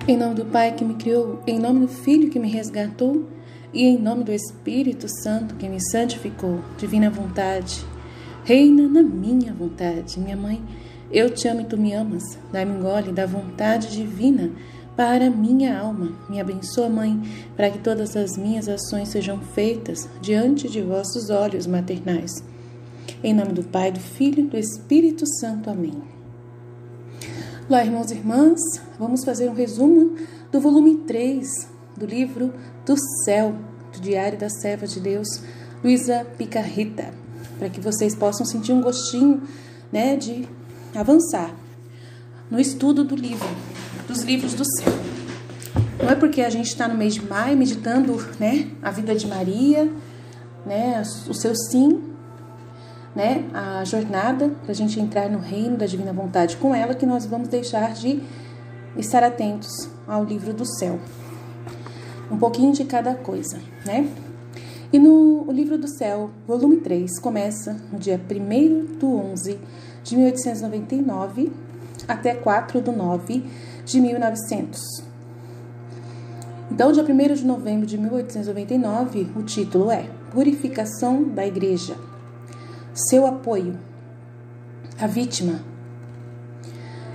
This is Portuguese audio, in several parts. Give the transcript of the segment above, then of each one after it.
Em nome do Pai que me criou, em nome do Filho que me resgatou, e em nome do Espírito Santo que me santificou, divina vontade, reina na minha vontade. Minha mãe, eu te amo e tu me amas. Dá-me um gole da vontade divina para minha alma. Me abençoa, Mãe, para que todas as minhas ações sejam feitas diante de vossos olhos maternais. Em nome do Pai, do Filho e do Espírito Santo. Amém. Olá, irmãos e irmãs, vamos fazer um resumo do volume 3 do livro do Céu, do Diário da Serva de Deus, Luísa Picarreta, para que vocês possam sentir um gostinho, de avançar no estudo do livro, dos livros do céu. Não é porque a gente está no mês de maio meditando, a vida de Maria, o seu sim, a jornada para a gente entrar no reino da divina vontade com ela, que nós vamos deixar de estar atentos ao livro do céu. Um pouquinho de cada coisa, E no livro do céu, volume 3, começa no dia 1º/11 de 1899 até 4/9 de 1900. Então, dia 1º de novembro de 1899, o título é Purificação da Igreja. Seu apoio. A vítima.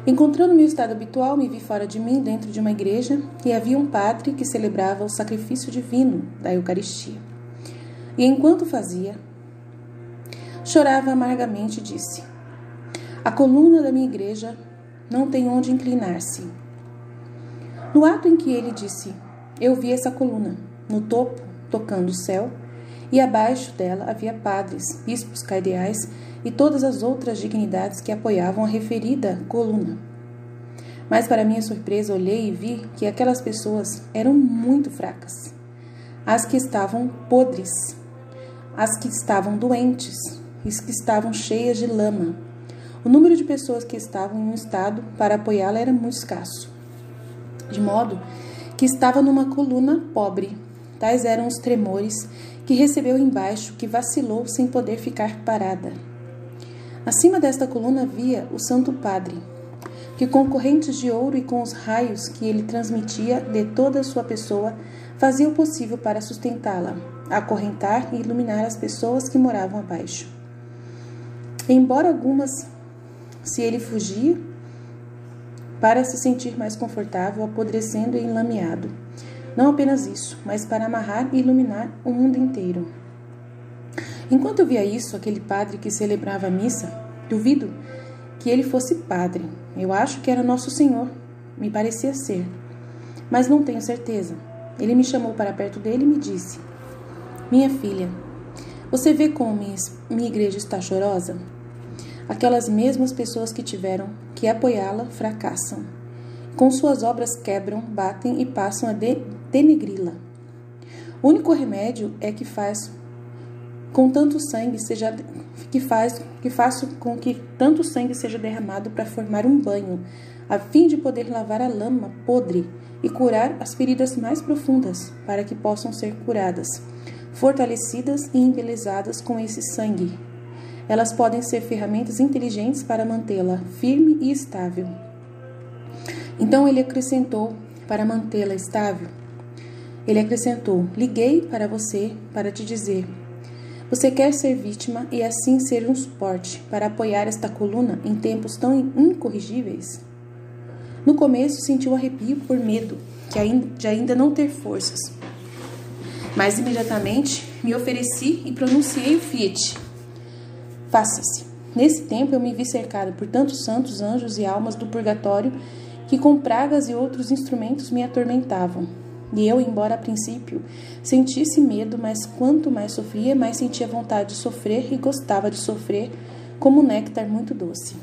Encontrando meu estado habitual, me vi fora de mim, dentro de uma igreja, e havia um padre que celebrava o sacrifício divino da Eucaristia. E enquanto fazia, chorava amargamente e disse: a coluna da minha igreja não tem onde inclinar-se. No ato em que ele disse, eu vi essa coluna, no topo, tocando o céu, e abaixo dela havia padres, bispos, cardeais e todas as outras dignidades que apoiavam a referida coluna. Mas, para minha surpresa, olhei e vi que aquelas pessoas eram muito fracas. As que estavam podres, as que estavam doentes, as que estavam cheias de lama. O número de pessoas que estavam em um estado para apoiá-la era muito escasso. De modo que estava numa coluna pobre. Tais eram os tremores que recebeu embaixo, que vacilou sem poder ficar parada. Acima desta coluna havia o Santo Padre, que com correntes de ouro e com os raios que ele transmitia de toda a sua pessoa, fazia o possível para sustentá-la, acorrentar e iluminar as pessoas que moravam abaixo. Embora algumas, se ele fugia, para se sentir mais confortável, apodrecendo e enlameado. Não apenas isso, mas para amarrar e iluminar o mundo inteiro. Enquanto eu via isso, aquele padre que celebrava a missa, duvido que ele fosse padre. Eu acho que era Nosso Senhor, me parecia ser, mas não tenho certeza. Ele me chamou para perto dele e me disse: minha filha, você vê como minha igreja está chorosa? Aquelas mesmas pessoas que tiveram que apoiá-la fracassam. Com suas obras quebram, batem e passam a denegri-la. O único remédio é que faz com tanto sangue seja com que tanto sangue seja derramado para formar um banho, a fim de poder lavar a lama podre e curar as feridas mais profundas, para que possam ser curadas, fortalecidas e embelezadas com esse sangue. Elas podem ser ferramentas inteligentes para mantê-la firme e estável. Então ele acrescentou, para mantê-la estável, ele acrescentou, liguei para você para te dizer, você quer ser vítima e assim ser um suporte para apoiar esta coluna em tempos tão incorrigíveis? No começo senti um arrepio por medo de ainda não ter forças, mas imediatamente me ofereci e pronunciei o fiat. Faça-se. Nesse tempo eu me vi cercado por tantos santos, anjos e almas do purgatório que com pragas e outros instrumentos me atormentavam. E eu, embora a princípio sentisse medo, mas quanto mais sofria, mais sentia vontade de sofrer e gostava de sofrer como um néctar muito doce.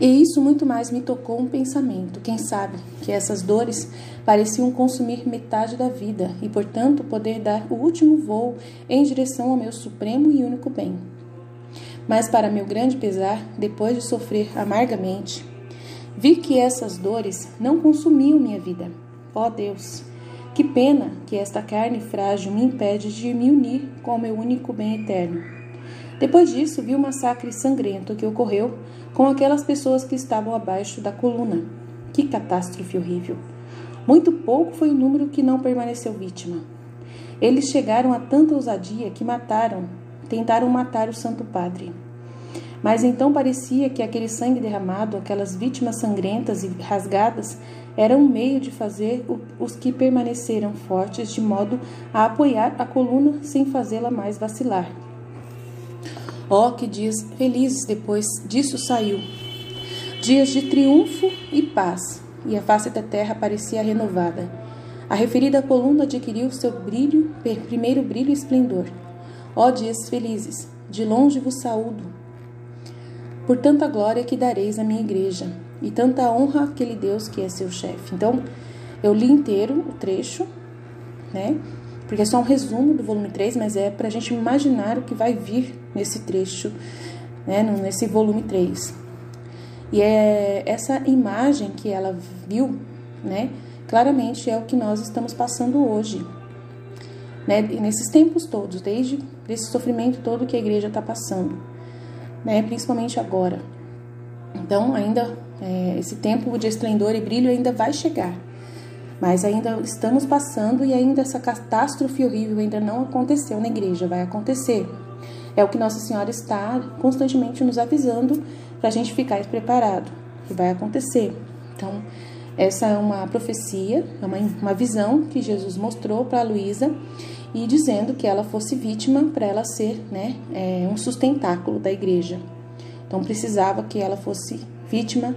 E isso muito mais me tocou um pensamento, quem sabe, que essas dores pareciam consumir metade da vida e, portanto, poder dar o último voo em direção ao meu supremo e único bem. Mas, para meu grande pesar, depois de sofrer amargamente, vi que essas dores não consumiam minha vida. Ó Deus, que pena que esta carne frágil me impede de me unir com o meu único bem eterno. Depois disso, vi o massacre sangrento que ocorreu com aquelas pessoas que estavam abaixo da coluna. Que catástrofe horrível! Muito pouco foi o número que não permaneceu vítima. Eles chegaram a tanta ousadia que tentaram matar o Santo Padre. Mas então parecia que aquele sangue derramado, aquelas vítimas sangrentas e rasgadas, era um meio de fazer os que permaneceram fortes de modo a apoiar a coluna sem fazê-la mais vacilar. Oh, que dias felizes depois disso saiu! Dias de triunfo e paz, e a face da terra parecia renovada. A referida coluna adquiriu seu primeiro brilho e esplendor. Ó dias felizes, de longe vos saúdo, por tanta glória que dareis à minha igreja, e tanta honra àquele Deus que é seu chefe. Então, eu li inteiro o trecho, né? Porque é só um resumo do volume 3, mas é para a gente imaginar o que vai vir nesse trecho, né? Nesse volume 3. E é essa imagem que ela viu, né? Claramente é o que nós estamos passando hoje, né? Nesses tempos todos, desde esse sofrimento todo que a igreja está passando, né? Principalmente agora. Então, ainda esse tempo de esplendor e brilho ainda vai chegar, mas ainda estamos passando e ainda essa catástrofe horrível ainda não aconteceu na igreja, vai acontecer. É o que Nossa Senhora está constantemente nos avisando para a gente ficar preparado, que vai acontecer. Então, essa é uma profecia, é uma visão que Jesus mostrou para a Luísa e dizendo que ela fosse vítima para ela ser, né, um sustentáculo da igreja. Então, precisava que ela fosse vítima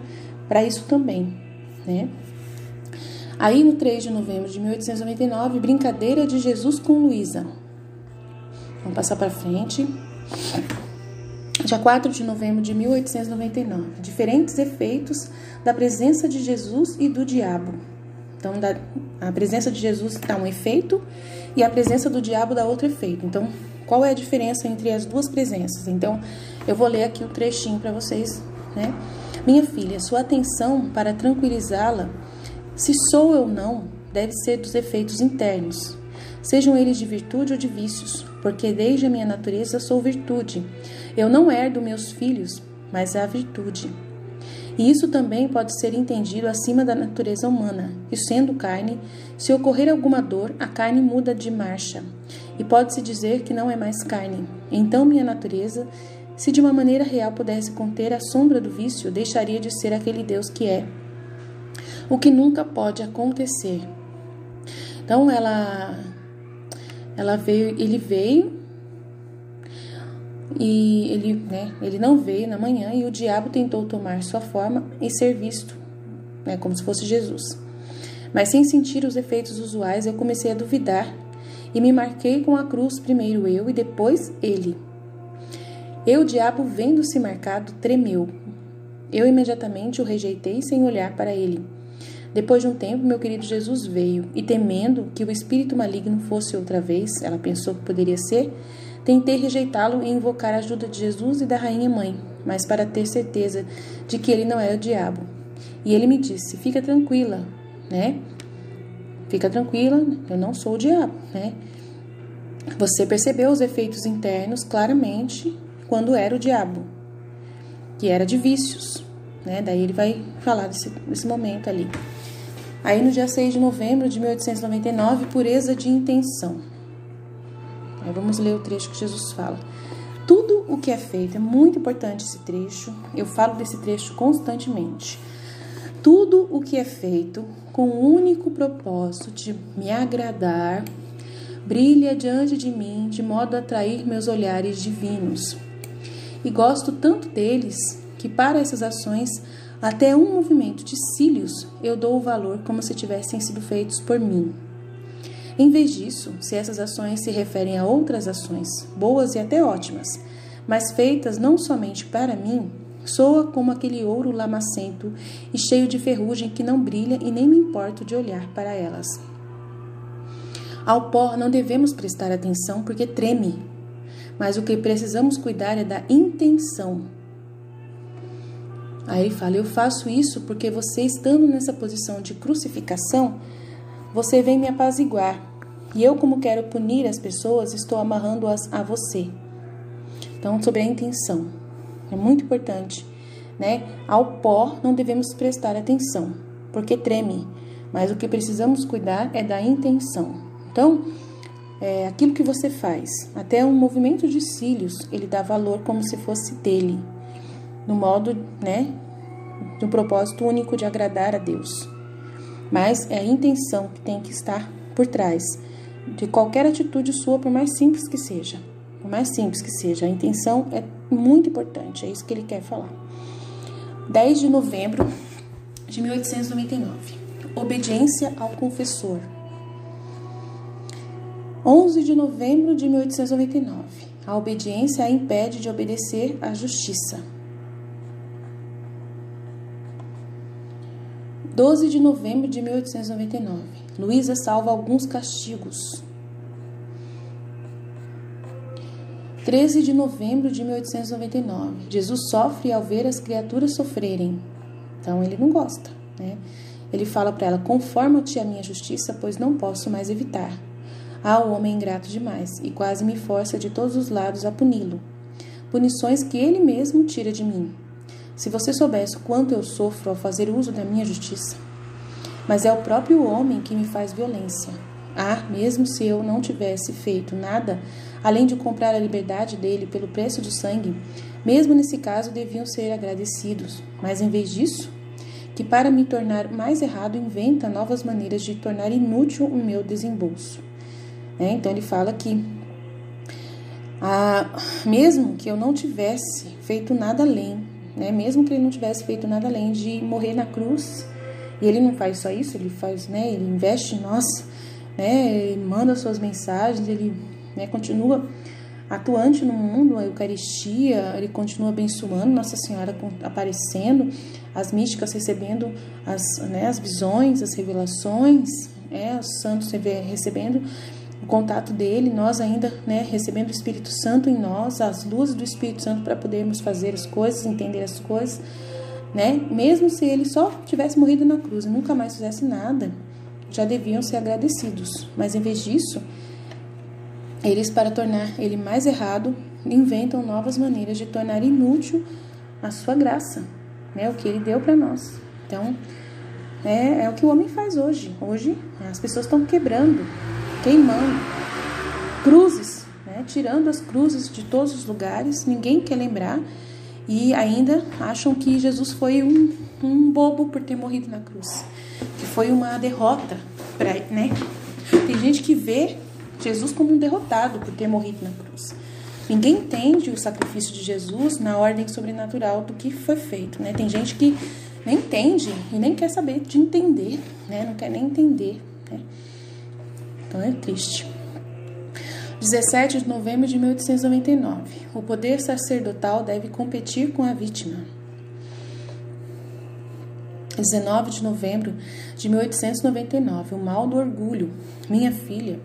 para isso também, né? Aí, no 3 de novembro de 1899, brincadeira de Jesus com Luísa. Vamos passar para frente. Dia 4 de novembro de 1899. Diferentes efeitos da presença de Jesus e do diabo. Então, a presença de Jesus dá um efeito e a presença do diabo dá outro efeito. Então, qual é a diferença entre as duas presenças? Então, eu vou ler aqui um trechinho para vocês, né? Minha filha, sua atenção para tranquilizá-la, se sou eu ou não, deve ser dos efeitos internos, sejam eles de virtude ou de vícios, porque desde a minha natureza sou virtude. Eu não herdo meus filhos, mas a virtude. E isso também pode ser entendido acima da natureza humana, que sendo carne, se ocorrer alguma dor, a carne muda de marcha, e pode-se dizer que não é mais carne. Então minha natureza, se de uma maneira real pudesse conter a sombra do vício, deixaria de ser aquele Deus que é, o que nunca pode acontecer. Então ele veio e ele não veio na manhã e o diabo tentou tomar sua forma e ser visto, né, como se fosse Jesus. Mas sem sentir os efeitos usuais, eu comecei a duvidar e me marquei com a cruz, primeiro eu e depois ele. O diabo, vendo-se marcado, tremeu. Eu imediatamente o rejeitei sem olhar para ele. Depois de um tempo, meu querido Jesus veio, e temendo que o espírito maligno fosse outra vez, ela pensou que poderia ser, tentei rejeitá-lo e invocar a ajuda de Jesus e da rainha mãe, mas para ter certeza de que ele não era o diabo. E ele me disse, fica tranquila, né? Fica tranquila, eu não sou o diabo, né? Você percebeu os efeitos internos claramente quando era o diabo, que era de vícios, né? Daí ele vai falar desse momento ali. Aí no dia 6 de novembro de 1899, pureza de intenção. Aí vamos ler o trecho que Jesus fala. Tudo o que é feito, é muito importante esse trecho, eu falo desse trecho constantemente. Tudo o que é feito com o único propósito de me agradar, brilha diante de mim de modo a atrair meus olhares divinos. E gosto tanto deles que para essas ações, até um movimento de cílios eu dou o valor como se tivessem sido feitos por mim. Em vez disso, se essas ações se referem a outras ações, boas e até ótimas, mas feitas não somente para mim, soa como aquele ouro lamacento e cheio de ferrugem que não brilha e nem me importo de olhar para elas. Ao pó não devemos prestar atenção porque treme, mas o que precisamos cuidar é da intenção. Aí ele fala, eu faço isso porque você, estando nessa posição de crucificação, você vem me apaziguar. E eu, como quero punir as pessoas, estou amarrando-as a você. Então, sobre a intenção. É muito importante, né? Ao pó não devemos prestar atenção. porque treme, mas o que precisamos cuidar é da intenção. Então, aquilo que você faz, até um movimento de cílios, ele dá valor como se fosse dele, no modo, de um propósito único de agradar a Deus. Mas é a intenção que tem que estar por trás de qualquer atitude sua, por mais simples que seja. Por mais simples que seja, a intenção é muito importante, é isso que ele quer falar. 10 de novembro de 1899. Obediência ao confessor. 11 de novembro de 1899. A obediência a impede de obedecer à justiça. 12 de novembro de 1899. Luísa salva alguns castigos. 13 de novembro de 1899. Jesus sofre ao ver as criaturas sofrerem. Então, ele não gosta, Ele fala para ela: conforma-te à minha justiça, pois não posso mais evitar. O homem ingrato demais, e quase me força de todos os lados a puni-lo. Punições que ele mesmo tira de mim. Se você soubesse o quanto eu sofro ao fazer uso da minha justiça. Mas é o próprio homem que me faz violência. Mesmo se eu não tivesse feito nada, além de comprar a liberdade dele pelo preço de sangue, mesmo nesse caso deviam ser agradecidos. Mas em vez disso, que para me tornar mais errado, inventa novas maneiras de tornar inútil o meu desembolso. Então ele fala que mesmo que eu não tivesse feito nada além, mesmo que ele não tivesse feito nada além de morrer na cruz, e ele não faz só isso, ele faz, ele investe em nós, ele manda suas mensagens, ele continua atuante no mundo, a Eucaristia, ele continua abençoando, Nossa Senhora aparecendo, as místicas recebendo as visões, as revelações, os santos recebendo o contato dele, nós ainda recebendo o Espírito Santo em nós, as luzes do Espírito Santo para podermos fazer as coisas, entender as coisas, mesmo se ele só tivesse morrido na cruz e nunca mais fizesse nada, já deviam ser agradecidos. Mas em vez disso, eles, para tornar ele mais errado, inventam novas maneiras de tornar inútil a sua graça, o que ele deu para nós. Então, é o que o homem faz hoje. Hoje, as pessoas estão queimando cruzes, tirando as cruzes de todos os lugares, ninguém quer lembrar, e ainda acham que Jesus foi um bobo por ter morrido na cruz, que foi uma derrota, Tem gente que vê Jesus como um derrotado por ter morrido na cruz. Ninguém entende o sacrifício de Jesus na ordem sobrenatural do que foi feito, Tem gente que nem entende e nem quer saber de entender, Não quer nem entender, Então é triste. 17 de novembro de 1899. O poder sacerdotal deve competir com a vítima. 19 de novembro de 1899. O mal do orgulho. Minha filha,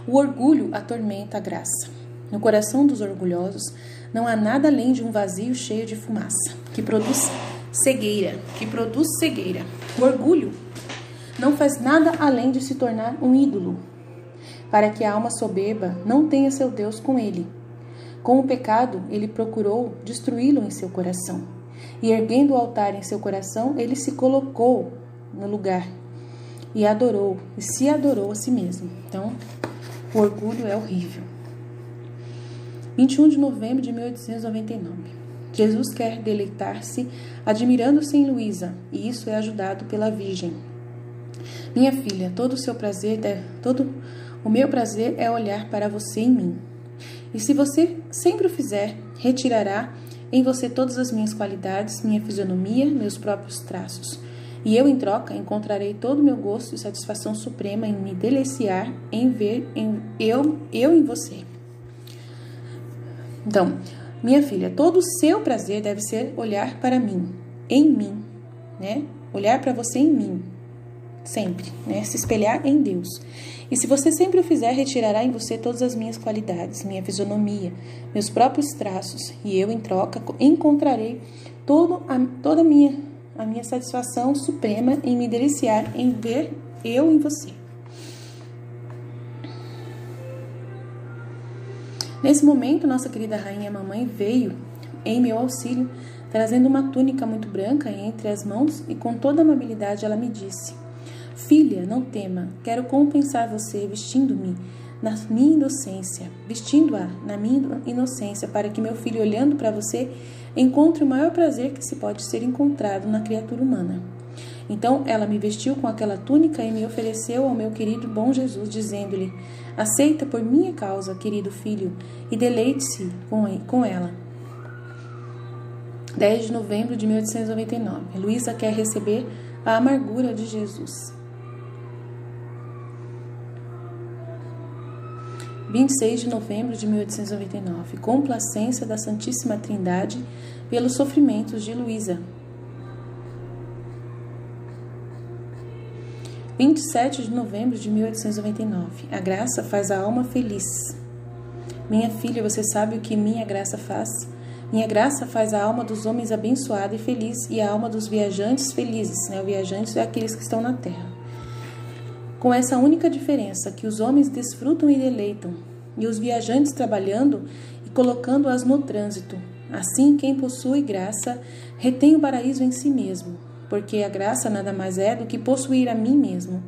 o orgulho atormenta a graça. No coração dos orgulhosos não há nada além de um vazio cheio de fumaça, que produz cegueira. O orgulho não faz nada além de se tornar um ídolo, para que a alma soberba não tenha seu Deus com ele. Com o pecado, ele procurou destruí-lo em seu coração. E erguendo o altar em seu coração, ele se colocou no lugar e se adorou a si mesmo. Então, o orgulho é horrível. 21 de novembro de 1899. Jesus quer deleitar-se admirando-se em Luísa, e isso é ajudado pela Virgem. Minha filha, todo o meu prazer é olhar para você em mim. E se você sempre o fizer, retirará em você todas as minhas qualidades, minha fisionomia, meus próprios traços. E eu, em troca, encontrarei todo o meu gosto e satisfação suprema em me deliciar, em ver eu em você. Então, minha filha, todo o seu prazer deve ser olhar para mim, em mim, Olhar para você em mim, sempre, Se espelhar em Deus. E se você sempre o fizer, retirará em você todas as minhas qualidades, minha fisionomia, meus próprios traços, e eu, em troca, encontrarei toda a minha satisfação suprema em me deliciar, em ver eu em você. Nesse momento, nossa querida rainha mamãe veio em meu auxílio, trazendo uma túnica muito branca entre as mãos, e com toda amabilidade ela me disse: Filha, não tema, quero compensar você vestindo-a na minha inocência, para que meu filho, olhando para você, encontre o maior prazer que se pode ser encontrado na criatura humana. Então ela me vestiu com aquela túnica e me ofereceu ao meu querido bom Jesus, dizendo-lhe: Aceita por minha causa, querido filho, e deleite-se com ela. 10 de novembro de 1899. Luísa quer receber a amargura de Jesus. 26 de novembro de 1899. Complacência da Santíssima Trindade pelos sofrimentos de Luísa. 27 de novembro de 1899. A graça faz a alma feliz. Minha filha, você sabe o que minha graça faz? Minha graça faz a alma dos homens abençoada e feliz, e a alma dos viajantes felizes. O viajante é aqueles que estão na terra. Com essa única diferença, que os homens desfrutam e deleitam, e os viajantes trabalhando e colocando-as no trânsito. Assim, quem possui graça retém o paraíso em si mesmo, porque a graça nada mais é do que possuir a mim mesmo.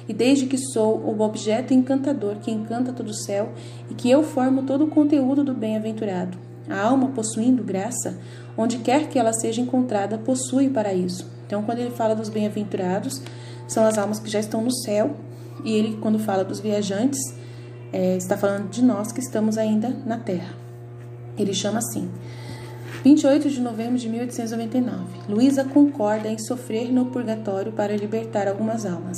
E desde que sou o objeto encantador que encanta todo o céu, e que eu formo todo o conteúdo do bem-aventurado, a alma possuindo graça, onde quer que ela seja encontrada, possui o paraíso. Então, quando ele fala dos bem-aventurados, são as almas que já estão no céu, e ele, quando fala dos viajantes, está falando de nós que estamos ainda na terra. Ele chama assim. 28 de novembro de 1899. Luísa concorda em sofrer no purgatório para libertar algumas almas.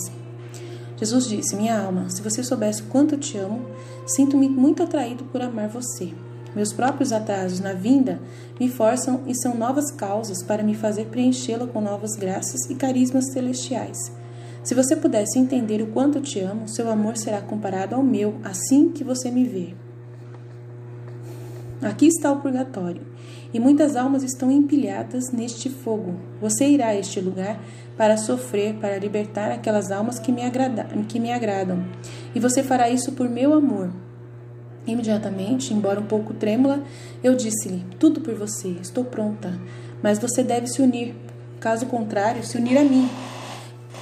Jesus disse: Minha alma, se você soubesse o quanto eu te amo, sinto-me muito atraído por amar você. Meus próprios atrasos na vinda me forçam e são novas causas para me fazer preenchê-la com novas graças e carismas celestiais. Se você pudesse entender o quanto eu te amo, seu amor será comparado ao meu assim que você me vê. Aqui está o purgatório, e muitas almas estão empilhadas neste fogo. Você irá a este lugar para sofrer, para libertar aquelas almas que me agradam. E você fará isso por meu amor. Imediatamente, embora um pouco trêmula, eu disse-lhe: Tudo por você, estou pronta. Mas você deve se unir. Caso contrário, se unir a mim.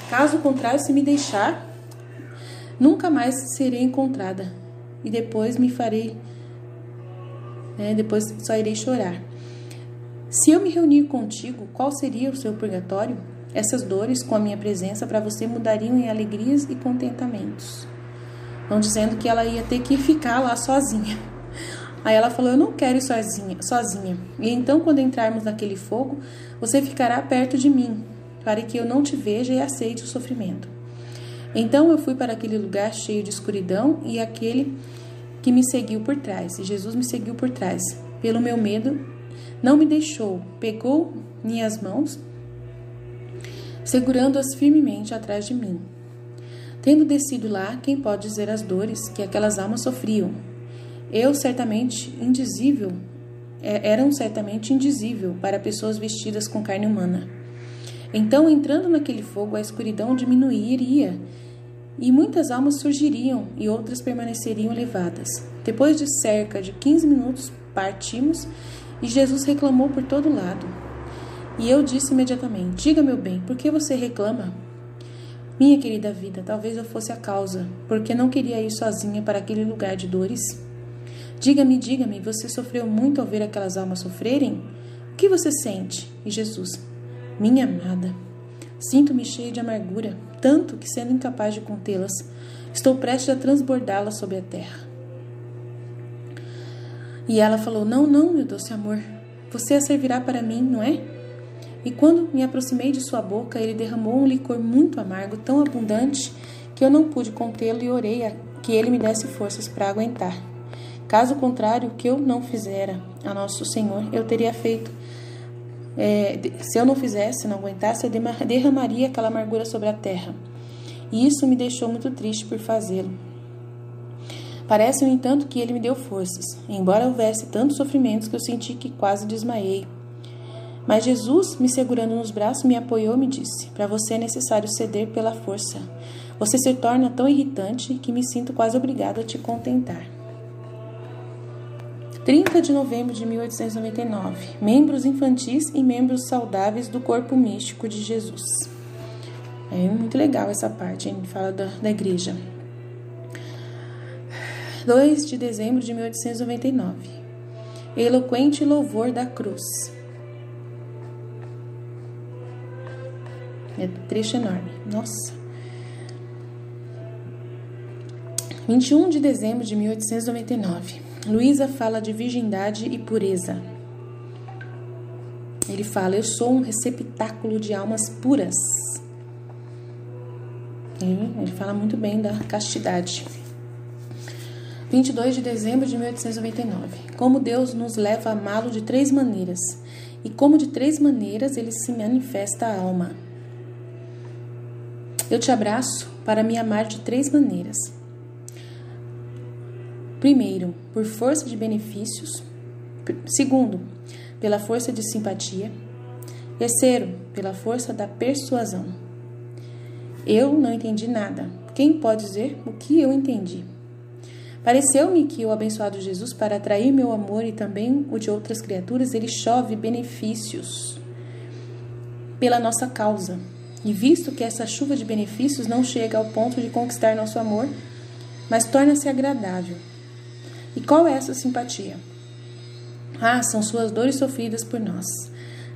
Caso contrário, se me deixar, nunca mais serei encontrada. E depois me farei... depois só irei chorar. Se eu me reunir contigo, qual seria o seu purgatório? Essas dores, com a minha presença, para você mudariam em alegrias e contentamentos. Não dizendo que ela ia ter que ficar lá sozinha. Aí ela falou: Eu não quero ir sozinha. E então, quando entrarmos naquele fogo, você ficará perto de mim, para que eu não te veja e aceite o sofrimento. Então eu fui para aquele lugar cheio de escuridão, e aquele que me seguiu por trás, e Jesus me seguiu por trás, pelo meu medo, não me deixou, pegou minhas mãos, segurando-as firmemente atrás de mim. Tendo descido lá, quem pode dizer as dores que aquelas almas sofriam? Eram certamente indizível para pessoas vestidas com carne humana. Então, entrando naquele fogo, a escuridão diminuiria, e muitas almas surgiriam e outras permaneceriam levadas. Depois de cerca de 15 minutos, partimos, e Jesus reclamou por todo lado. E eu disse imediatamente: Diga, meu bem, por que você reclama? Minha querida vida, talvez eu fosse a causa, porque não queria ir sozinha para aquele lugar de dores. Diga-me, você sofreu muito ao ver aquelas almas sofrerem? O que você sente? E Jesus: Minha amada, sinto-me cheia de amargura, tanto que, sendo incapaz de contê-las, estou prestes a transbordá-las sobre a terra. E ela falou: Não, meu doce amor, você a servirá para mim, não é? E quando me aproximei de sua boca, ele derramou um licor muito amargo, tão abundante, que eu não pude contê-lo, e orei que ele me desse forças para aguentar. Caso contrário, o que eu não fizera a nosso Senhor, eu teria feito. Se eu não fizesse, não aguentasse, eu derramaria aquela amargura sobre a terra. E isso me deixou muito triste por fazê-lo. Parece, no entanto, que ele me deu forças, embora houvesse tantos sofrimentos que eu senti que quase desmaiei. Mas Jesus, me segurando nos braços, me apoiou e me disse: Para você é necessário ceder pela força. Você se torna tão irritante que me sinto quase obrigada a te contentar. 30 de novembro de 1899. Membros infantis e membros saudáveis do corpo místico de Jesus. É muito legal essa parte, hein? Fala da igreja. 2 de dezembro de 1899. Eloquente louvor da cruz. É um trecho enorme. Nossa. 21 de dezembro de 1899. Luísa fala de virgindade e pureza. Ele fala: eu sou um receptáculo de almas puras. Ele fala muito bem da castidade. 22 de dezembro de 1899. Como Deus nos leva a amá-lo de 3 maneiras, e como de 3 maneiras ele se manifesta à alma. Eu te abraço para me amar de 3 maneiras. Primeiro, por força de benefícios. Segundo, pela força de simpatia. Terceiro, pela força da persuasão. Eu não entendi nada. Quem pode dizer o que eu entendi? Pareceu-me que o abençoado Jesus, para atrair meu amor e também o de outras criaturas, ele chove benefícios pela nossa causa. E visto que essa chuva de benefícios não chega ao ponto de conquistar nosso amor, mas torna-se agradável. E qual é essa simpatia? São suas dores sofridas por nós.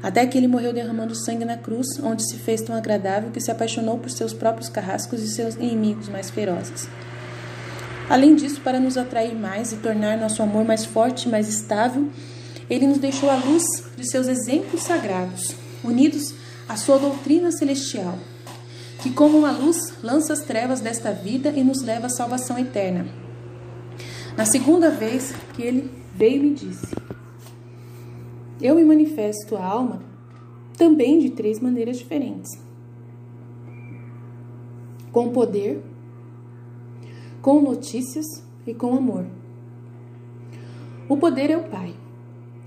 Até que ele morreu derramando sangue na cruz, onde se fez tão agradável que se apaixonou por seus próprios carrascos e seus inimigos mais ferozes. Além disso, para nos atrair mais e tornar nosso amor mais forte e mais estável, ele nos deixou à luz de seus exemplos sagrados, unidos à sua doutrina celestial, que como uma luz lança as trevas desta vida e nos leva à salvação eterna. Na segunda vez que ele veio me disse: eu me manifesto à alma também de 3 maneiras diferentes. Com poder, com notícias e com amor. O poder é o Pai.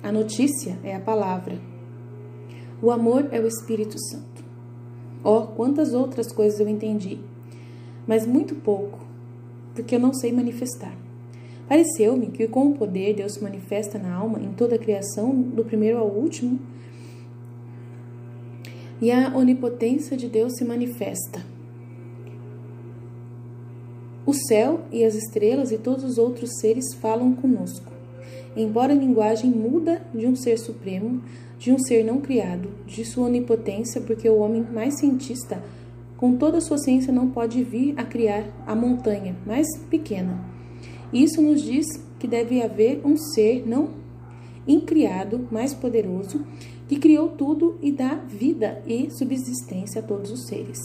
A notícia é a palavra. O amor é o Espírito Santo. Quantas outras coisas eu entendi, mas muito pouco, porque eu não sei manifestar. Pareceu-me que com o poder Deus se manifesta na alma em toda a criação, do primeiro ao último, e a onipotência de Deus se manifesta. O céu e as estrelas e todos os outros seres falam conosco, embora a linguagem muda de um ser supremo, de um ser não criado, de sua onipotência, porque o homem mais cientista, com toda a sua ciência, não pode vir a criar a montanha mais pequena. Isso nos diz que deve haver um ser não incriado, mais poderoso, que criou tudo e dá vida e subsistência a todos os seres.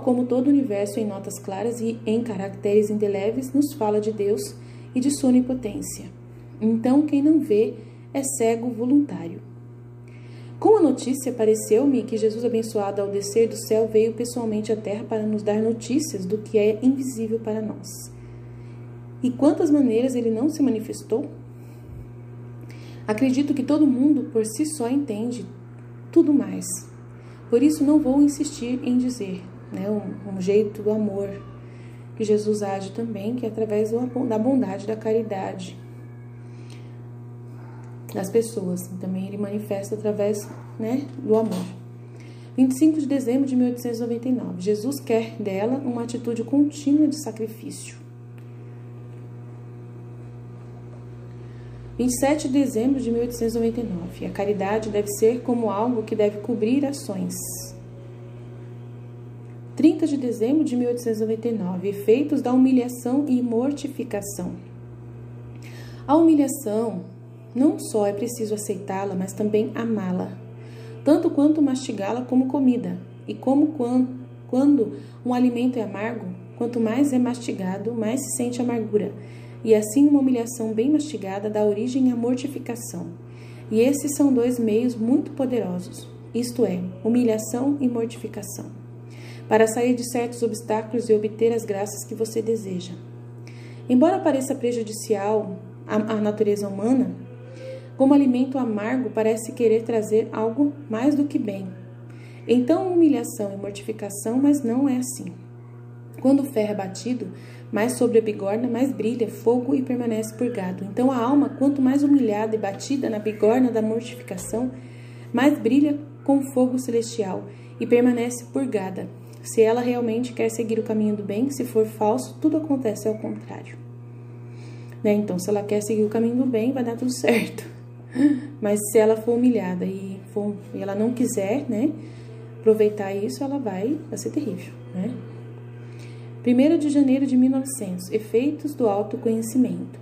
Como todo o universo em notas claras e em caracteres indeléveis nos fala de Deus e de sua onipotência. Então, quem não vê é cego voluntário. Com a notícia, pareceu-me que Jesus abençoado ao descer do céu veio pessoalmente à terra para nos dar notícias do que é invisível para nós. E quantas maneiras ele não se manifestou? Acredito que todo mundo por si só entende tudo mais. Por isso não vou insistir em dizer, um jeito do amor que Jesus age também, que é através da bondade, da caridade das pessoas. Também ele manifesta através, do amor. 25 de dezembro de 1899. Jesus quer dela uma atitude contínua de sacrifício. 27 de dezembro de 1899. A caridade deve ser como algo que deve cobrir ações. 30 de dezembro de 1899. Efeitos da humilhação e mortificação. A humilhação não só é preciso aceitá-la, mas também amá-la, tanto quanto mastigá-la como comida. E quando um alimento é amargo, quanto mais é mastigado, mais se sente amargura. E assim uma humilhação bem mastigada dá origem à mortificação. E esses são 2 meios muito poderosos, isto é, humilhação e mortificação, para sair de certos obstáculos e obter as graças que você deseja. Embora pareça prejudicial à natureza humana, como alimento amargo parece querer trazer algo mais do que bem. Então, humilhação e mortificação, mas não é assim. Quando o ferro é batido, Mas sobre a bigorna mais brilha fogo e permanece purgado. Então a alma, quanto mais humilhada e batida na bigorna da mortificação, mais brilha com fogo celestial e permanece purgada. Se ela realmente quer seguir o caminho do bem, se for falso, tudo acontece ao contrário. Né? Então, se ela quer seguir o caminho do bem, vai dar tudo certo. Mas se ela for humilhada e ela não quiser, né, aproveitar isso, ela vai ser terrível, né? 1º de janeiro de 1900, efeitos do autoconhecimento.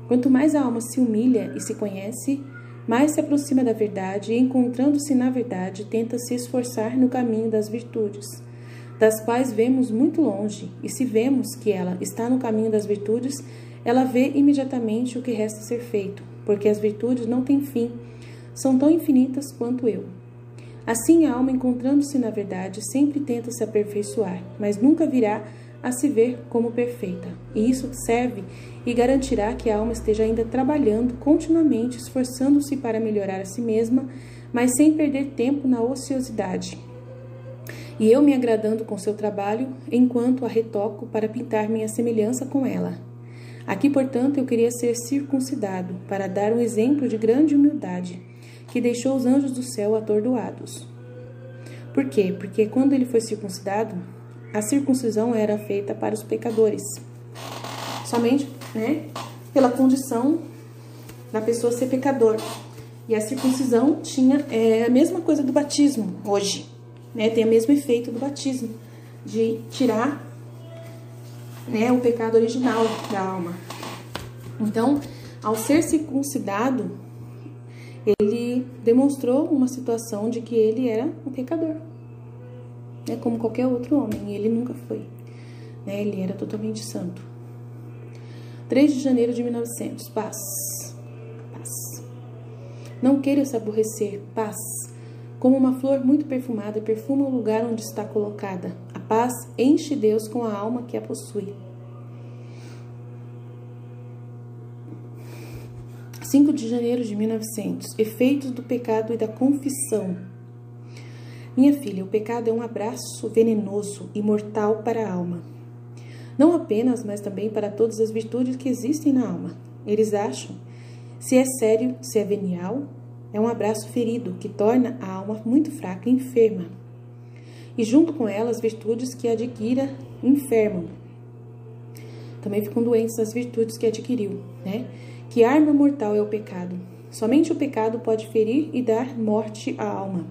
Quanto mais a alma se humilha e se conhece, mais se aproxima da verdade e, encontrando-se na verdade, tenta se esforçar no caminho das virtudes, das quais vemos muito longe, e se vemos que ela está no caminho das virtudes, ela vê imediatamente o que resta ser feito, porque as virtudes não têm fim, são tão infinitas quanto eu. Assim, a alma, encontrando-se na verdade, sempre tenta se aperfeiçoar, mas nunca virá a se ver como perfeita. E isso serve e garantirá que a alma esteja ainda trabalhando continuamente, esforçando-se para melhorar a si mesma, mas sem perder tempo na ociosidade. E eu me agradando com seu trabalho, enquanto a retoco para pintar minha semelhança com ela. Aqui, portanto, eu queria ser circuncidado, para dar um exemplo de grande humildade, que deixou os anjos do céu atordoados. Por quê? Porque quando ele foi circuncidado, a circuncisão era feita para os pecadores. Somente, né, pela condição da pessoa ser pecador. E a circuncisão tinha a mesma coisa do batismo hoje, né? Tem o mesmo efeito do batismo, de tirar, né, o pecado original da alma. Então, ao ser circuncidado, ele demonstrou uma situação de que ele era um pecador, né, como qualquer outro homem, e ele nunca foi, né, ele era totalmente santo. 3 de janeiro de 1900, paz. Paz. Não queira se aborrecer, paz. Como uma flor muito perfumada perfuma o lugar onde está colocada. A paz enche Deus com a alma que a possui. 5 de janeiro de 1900, efeitos do pecado e da confissão. Minha filha, o pecado é um abraço venenoso e mortal para a alma. Não apenas, mas também para todas as virtudes que existem na alma. Eles acham, se é sério, se é venial, é um abraço ferido que torna a alma muito fraca e enferma. E junto com ela, as virtudes que adquira enfermam. Também ficam doentes as virtudes que adquiriu, né? Que arma mortal é o pecado. Somente o pecado pode ferir e dar morte à alma.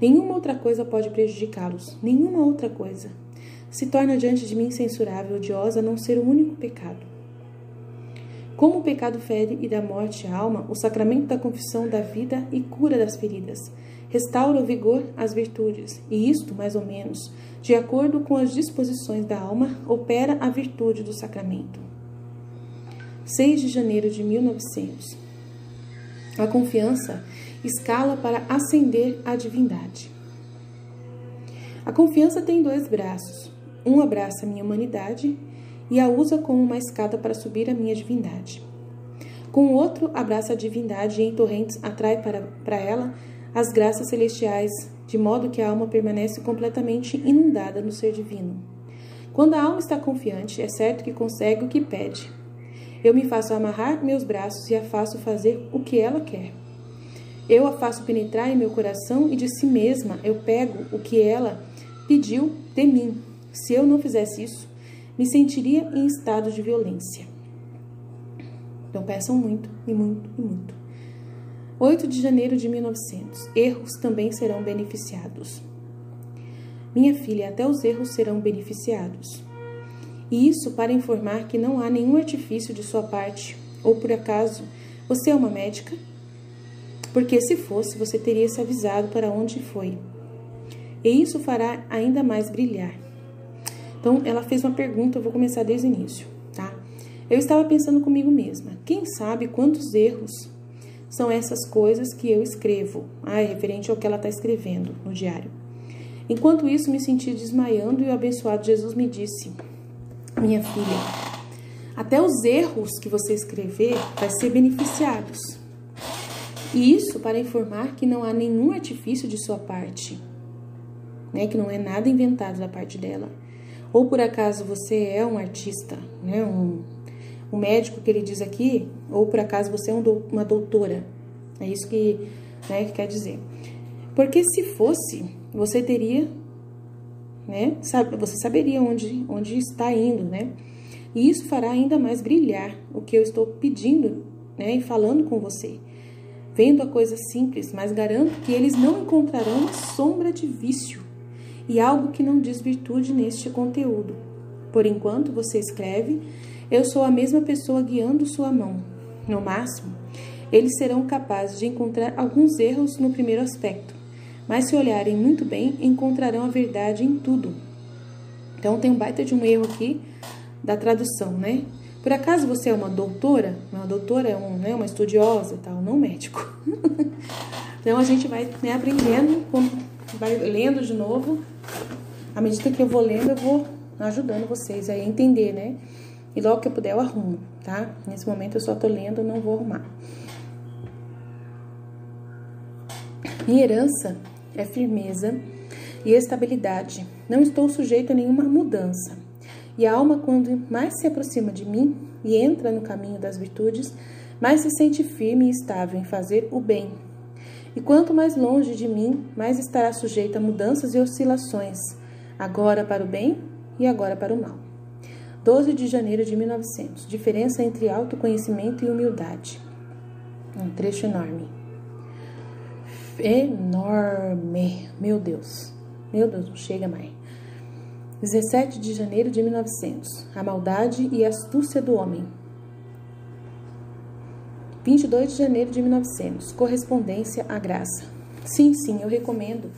Nenhuma outra coisa pode prejudicá-los. Nenhuma outra coisa. Se torna diante de mim censurável, odiosa, a não ser o único pecado. Como o pecado fere e dá morte à alma, o sacramento da confissão dá vida e cura das feridas. Restaura o vigor às virtudes. E isto, mais ou menos, de acordo com as disposições da alma, opera a virtude do sacramento. 6 de janeiro de 1900. A confiança escala para ascender à divindade. A confiança tem 2 braços. Um abraça a minha humanidade e a usa como uma escada para subir a minha divindade. Com o outro, abraça a divindade e em torrentes atrai para ela as graças celestiais, de modo que a alma permanece completamente inundada no ser divino. Quando a alma está confiante, é certo que consegue o que pede. Eu me faço amarrar meus braços e a faço fazer o que ela quer. Eu a faço penetrar em meu coração e de si mesma eu pego o que ela pediu de mim. Se eu não fizesse isso, me sentiria em estado de violência. Então peçam muito, e muito, e muito. 8 de janeiro de 1900. Erros também serão beneficiados. Minha filha, até os erros serão beneficiados. E isso para informar que não há nenhum artifício de sua parte, ou por acaso, você é uma médica? Porque se fosse, você teria se avisado para onde foi. E isso fará ainda mais brilhar. Então, ela fez uma pergunta, eu vou começar desde o início, tá? Eu estava pensando comigo mesma, quem sabe quantos erros são essas coisas que eu escrevo? É referente ao que ela está escrevendo no diário. Enquanto isso, me senti desmaiando e o abençoado Jesus me disse: minha filha, até os erros que você escrever vai ser beneficiados. E isso para informar que não há nenhum artifício de sua parte, né? Que não é nada inventado da parte dela. Ou por acaso você é um artista, né? Um médico que ele diz aqui, ou por acaso você é uma doutora. É isso que, né, que quer dizer. Porque se fosse, você teria, né? Você saberia onde está indo, né? E isso fará ainda mais brilhar o que eu estou pedindo, né? E falando com você. Vendo a coisa simples, mas garanto que eles não encontrarão uma sombra de vício e algo que não diz virtude neste conteúdo. Por enquanto você escreve, eu sou a mesma pessoa guiando sua mão. No máximo, eles serão capazes de encontrar alguns erros no primeiro aspecto, mas se olharem muito bem, encontrarão a verdade em tudo. Então tem um baita de um erro aqui da tradução, né? Por acaso você é uma doutora? Uma doutora é uma estudiosa, tal, não médico. Então a gente vai, né, aprendendo, vai lendo de novo. À medida que eu vou lendo, eu vou ajudando vocês aí a entender, né? E logo que eu puder eu arrumo, tá? Nesse momento eu só tô lendo, não vou arrumar. Minha herança é firmeza e estabilidade. Não estou sujeito a nenhuma mudança. E a alma, quando mais se aproxima de mim e entra no caminho das virtudes, mais se sente firme e estável em fazer o bem. E quanto mais longe de mim, mais estará sujeita a mudanças e oscilações, agora para o bem e agora para o mal. 12 de janeiro de 1900. Diferença entre autoconhecimento e humildade. Um trecho enorme. Enorme. Meu Deus, não chega mais. 17 de janeiro de 1900. A maldade e a astúcia do homem. 22 de janeiro de 1900. Correspondência à graça. Sim, eu recomendo.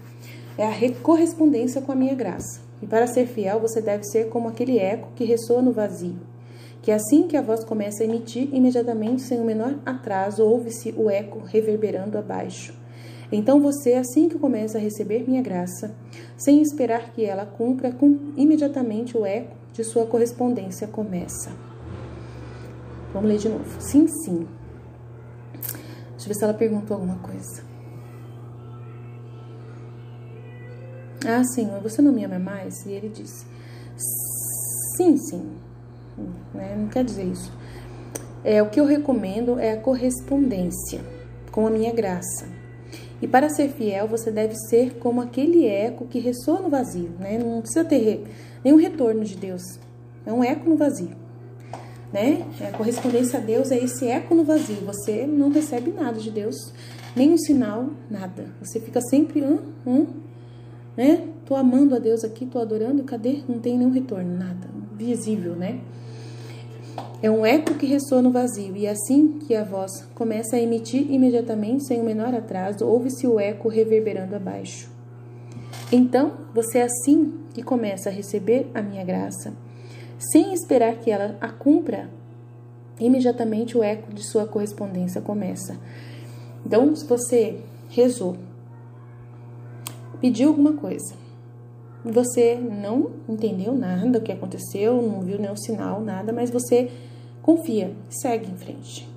É a correspondência com a minha graça. E para ser fiel, você deve ser como aquele eco que ressoa no vazio. Que assim que a voz começa a emitir, imediatamente, sem o menor atraso, ouve-se o eco reverberando abaixo. Então você, assim que começa a receber minha graça, sem esperar que ela cumpra, imediatamente o eco de sua correspondência começa. Vamos ler de novo. Sim. Deixa eu ver se ela perguntou alguma coisa. Ah, Senhor, você não me ama mais? E ele disse, sim. Né? Não quer dizer isso. O que eu recomendo é a correspondência com a minha graça. E para ser fiel, você deve ser como aquele eco que ressoa no vazio, né? Não precisa ter nenhum retorno de Deus. É um eco no vazio, né? A correspondência a Deus é esse eco no vazio. Você não recebe nada de Deus, nem um sinal, nada. Você fica sempre, né? Tô amando a Deus aqui, tô adorando, cadê? Não tem nenhum retorno, nada. Visível, né? É um eco que ressoa no vazio, e assim que a voz começa a emitir imediatamente, sem o menor atraso, ouve-se o eco reverberando abaixo. Então, você é assim que começa a receber a minha graça, sem esperar que ela a cumpra, imediatamente o eco de sua correspondência começa. Então, se você rezou, pediu alguma coisa, você não entendeu nada do que aconteceu, não viu nenhum sinal, nada, mas você confia, segue em frente,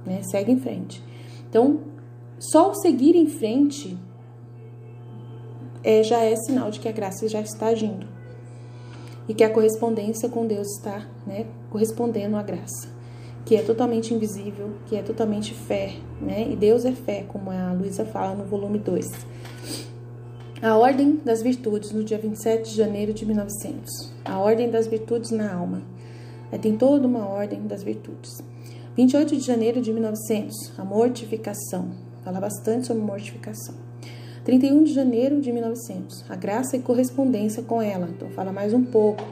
né? Segue em frente. Então, só o seguir em frente já é sinal de que a graça já está agindo e que a correspondência com Deus está, né, correspondendo à graça, que é totalmente invisível, que é totalmente fé, né? E Deus é fé, como a Luísa fala no volume 2. A ordem das virtudes, no dia 27 de janeiro de 1900. A ordem das virtudes na alma. Tem toda uma ordem das virtudes. 28 de janeiro de 1900. A mortificação. Fala bastante sobre mortificação. 31 de janeiro de 1900. A graça e correspondência com ela. Então fala mais um pouco.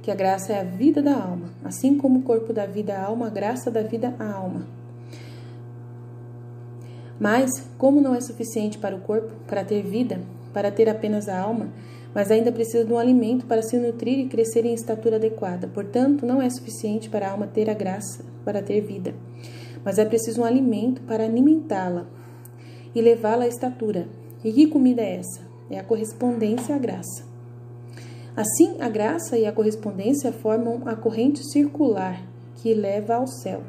Que a graça é a vida da alma. Assim como o corpo dá vida à alma, a graça dá vida à alma. Mas, como não é suficiente para o corpo, para ter vida, para ter apenas a alma, mas ainda precisa de um alimento para se nutrir e crescer em estatura adequada. Portanto, não é suficiente para a alma ter a graça, para ter vida, mas é preciso um alimento para alimentá-la e levá-la à estatura. E que comida é essa? É a correspondência à graça. Assim, a graça e a correspondência formam a corrente circular que leva ao céu.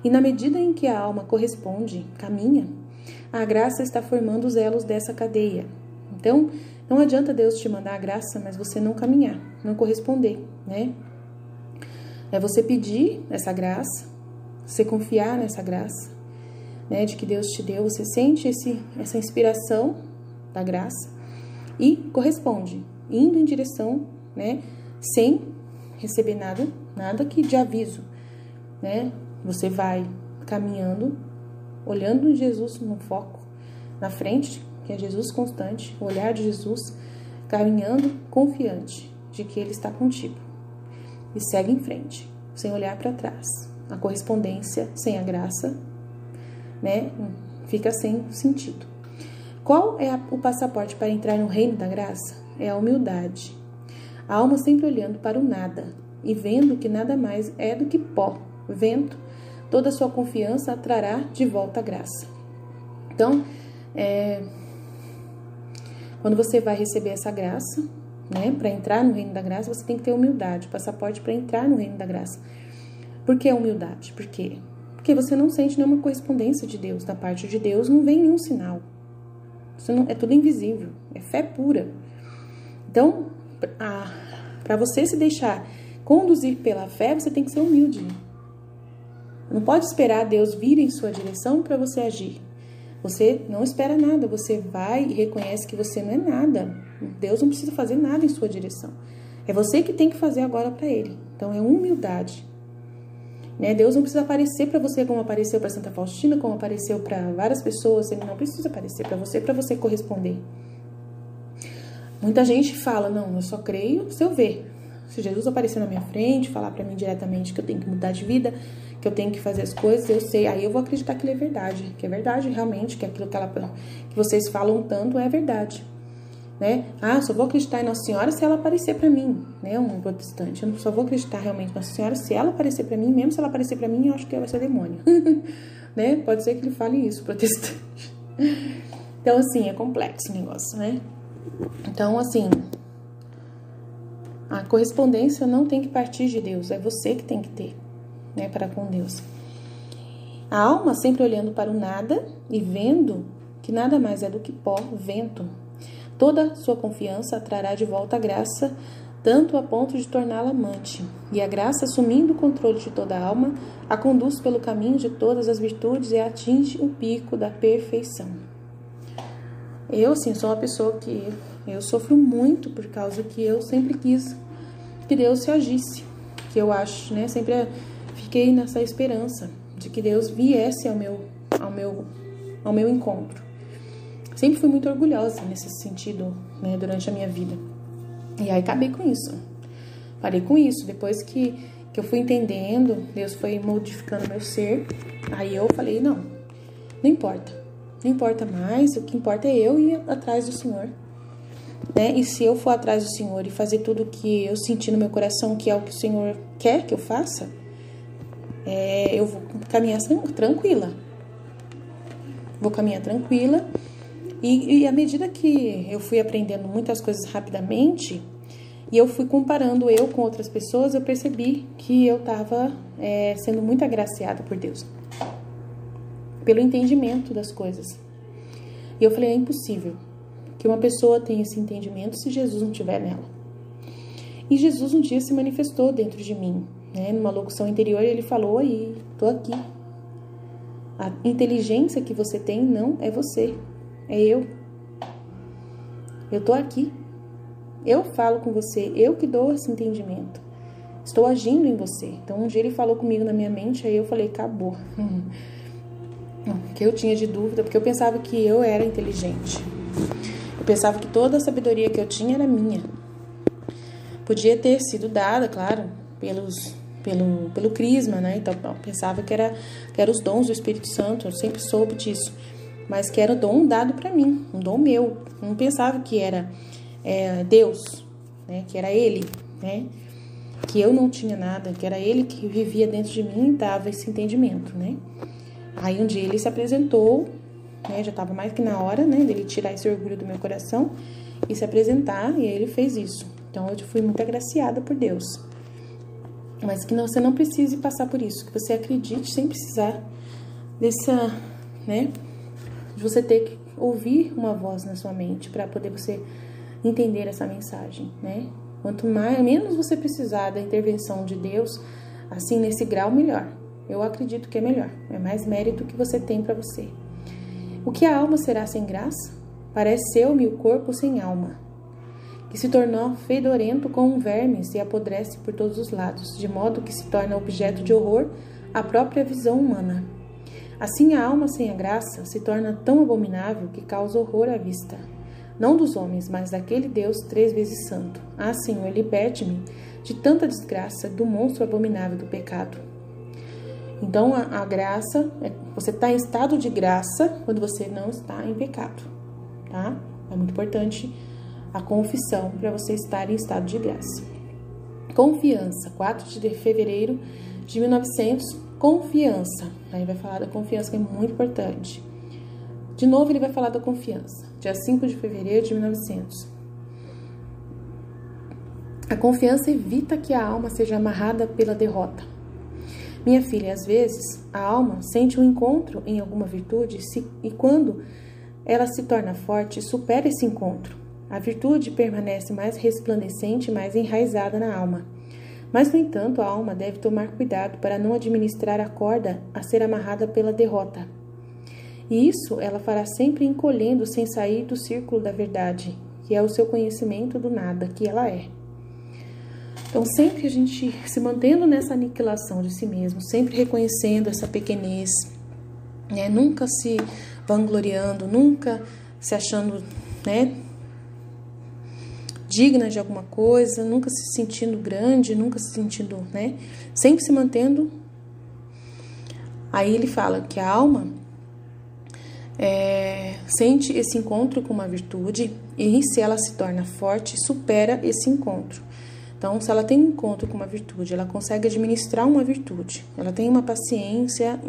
E na medida em que a alma corresponde, caminha, a graça está formando os elos dessa cadeia. Então, não adianta Deus te mandar a graça, mas você não caminhar. não corresponder, né? É você pedir essa graça, você confiar nessa graça, né, de que Deus te deu, você sente essa inspiração da graça e corresponde, indo em direção, né, sem receber nada que de aviso, né? Você vai caminhando, olhando em Jesus no foco, na frente, que é Jesus constante, o olhar de Jesus, caminhando confiante de que Ele está contigo. E segue em frente, sem olhar para trás. A correspondência sem a graça, né, fica sem sentido. Qual é o passaporte para entrar no reino da graça? É a humildade. A alma sempre olhando para o nada e vendo que nada mais é do que pó, vento. Toda a sua confiança trará de volta a graça. Então, quando você vai receber essa graça, né, para entrar no reino da graça, você tem que ter humildade, passaporte para entrar no reino da graça. Por que a humildade? Por quê? Porque você não sente nenhuma correspondência de Deus, da parte de Deus não vem nenhum sinal. É tudo invisível, é fé pura. Então, para você se deixar conduzir pela fé, você tem que ser humilde. Não pode esperar Deus vir em sua direção para você agir. Você não espera nada, você vai e reconhece que você não é nada. Deus não precisa fazer nada em sua direção. É você que tem que fazer agora para Ele. Então é humildade. Né? Deus não precisa aparecer para você como apareceu para Santa Faustina, como apareceu para várias pessoas. Ele não precisa aparecer para você corresponder. Muita gente fala, não, eu só creio se eu ver. Se Jesus aparecer na minha frente, falar para mim diretamente que eu tenho que mudar de vida, que eu tenho que fazer as coisas, eu sei, aí eu vou acreditar que ele é verdade, que é verdade realmente, que aquilo que vocês falam tanto é verdade, né? Só vou acreditar em Nossa Senhora se ela aparecer para mim, né? Um protestante, eu só vou acreditar realmente em Nossa Senhora se ela aparecer para mim, mesmo se ela aparecer para mim, eu acho que vai ser demônio, né? Pode ser que ele fale isso, protestante. Então, assim, é complexo o negócio, né? Então, assim, a correspondência não tem que partir de Deus, é você que tem que ter, né, para com Deus. A alma sempre olhando para o nada e vendo que nada mais é do que pó, vento. Toda sua confiança trará de volta a graça, tanto a ponto de torná-la amante. E a graça, assumindo o controle de toda a alma, a conduz pelo caminho de todas as virtudes e atinge o pico da perfeição. Eu, sim, sou uma pessoa que eu sofro muito por causa que eu sempre quis que Deus se agisse. Que eu acho, né, sempre fiquei nessa esperança de que Deus viesse ao meu encontro. Sempre fui muito orgulhosa nesse sentido, né, durante a minha vida. E aí acabei com isso. Parei com isso. Depois que eu fui entendendo, Deus foi modificando meu ser. Aí eu falei, não importa. Não importa mais, o que importa é eu ir atrás do Senhor. Né? E se eu for atrás do Senhor e fazer tudo o que eu senti no meu coração, que é o que o Senhor quer que eu faça, eu vou caminhar tranquila. Vou caminhar tranquila. E à medida que eu fui aprendendo muitas coisas rapidamente, e eu fui comparando eu com outras pessoas, eu percebi que eu estava sendo muito agraciada por Deus. Pelo entendimento das coisas. E eu falei, é impossível que uma pessoa tenha esse entendimento se Jesus não estiver nela. E Jesus um dia se manifestou dentro de mim, né? Numa locução interior, ele falou, aí, tô aqui. A inteligência que você tem não é você, é eu. Eu tô aqui. Eu falo com você, eu que dou esse entendimento. Estou agindo em você. Então um dia ele falou comigo na minha mente, aí eu falei, acabou. Que eu tinha de dúvida, porque eu pensava que eu era inteligente. Eu pensava que toda a sabedoria que eu tinha era minha. Podia ter sido dada, claro, pelo crisma, né? Então, eu pensava que era os dons do Espírito Santo, eu sempre soube disso. Mas que era o dom dado para mim, um dom meu. Eu não pensava que era Deus, né? Que era Ele, né? Que eu não tinha nada, que era Ele que vivia dentro de mim e dava esse entendimento, né? Aí um dia ele se apresentou, né, já estava mais que na hora, né, dele tirar esse orgulho do meu coração e se apresentar, e aí ele fez isso. Então eu fui muito agraciada por Deus. Mas que você não precise passar por isso, que você acredite sem precisar dessa, né, de você ter que ouvir uma voz na sua mente para poder você entender essa mensagem, né? Quanto menos você precisar da intervenção de Deus, assim, nesse grau, melhor. Eu acredito que é melhor. É mais mérito que você tem para você. O que a alma será sem graça? Pareceu-me o corpo sem alma, que se tornou fedorento com vermes e apodrece por todos os lados, de modo que se torna objeto de horror a própria visão humana. Assim, a alma sem a graça se torna tão abominável que causa horror à vista, não dos homens, mas daquele Deus 3 vezes santo. Ah, Senhor, liberte-me de tanta desgraça, do monstro abominável do pecado. Então, a graça, você está em estado de graça quando você não está em pecado, tá? É muito importante a confissão para você estar em estado de graça. Confiança, 4 de fevereiro de 1900, confiança. Aí vai falar da confiança, que é muito importante. De novo, ele vai falar da confiança. Dia 5 de fevereiro de 1900. A confiança evita que a alma seja amarrada pela derrota. Minha filha, às vezes, a alma sente um encontro em alguma virtude e quando ela se torna forte, supera esse encontro. A virtude permanece mais resplandecente, mais enraizada na alma. Mas, no entanto, a alma deve tomar cuidado para não administrar a corda a ser amarrada pela derrota. E isso ela fará sempre encolhendo sem sair do círculo da verdade, que é o seu conhecimento do nada, que ela é. Então, sempre a gente se mantendo nessa aniquilação de si mesmo, sempre reconhecendo essa pequenez, né? Nunca se vangloriando, nunca se achando, né, digna de alguma coisa, nunca se sentindo grande, nunca se sentindo, né, sempre se mantendo. Aí ele fala que a alma sente esse encontro com uma virtude e se ela se torna forte, supera esse encontro. Então, se ela tem um encontro com uma virtude, ela consegue administrar uma virtude, ela tem uma paciência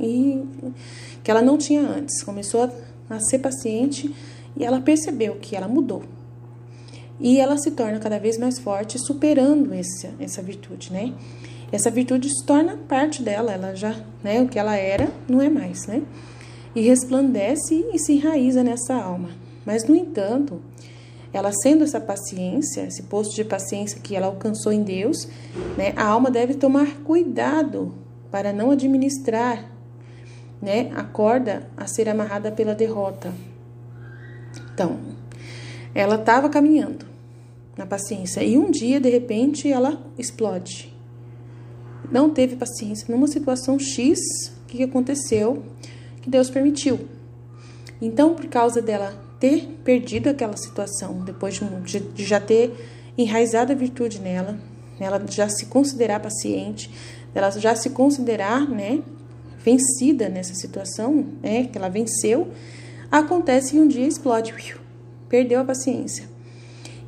que ela não tinha antes, começou a ser paciente e ela percebeu que ela mudou. E ela se torna cada vez mais forte, superando essa virtude, né? Essa virtude se torna parte dela, ela já, né, o que ela era, não é mais, né? E resplandece e se enraiza nessa alma. Mas, no entanto, ela sendo essa paciência, esse posto de paciência que ela alcançou em Deus, né, a alma deve tomar cuidado para não administrar, né, a corda a ser amarrada pela derrota. Então, ela estava caminhando na paciência e um dia, de repente, ela explode. Não teve paciência numa situação X, o que aconteceu? Que Deus permitiu. Então, por causa dela ter perdido aquela situação, depois de já ter enraizado a virtude nela, ela já se considerar paciente, ela já se considerar, né, vencida nessa situação, né, que ela venceu, acontece que um dia explode, perdeu a paciência.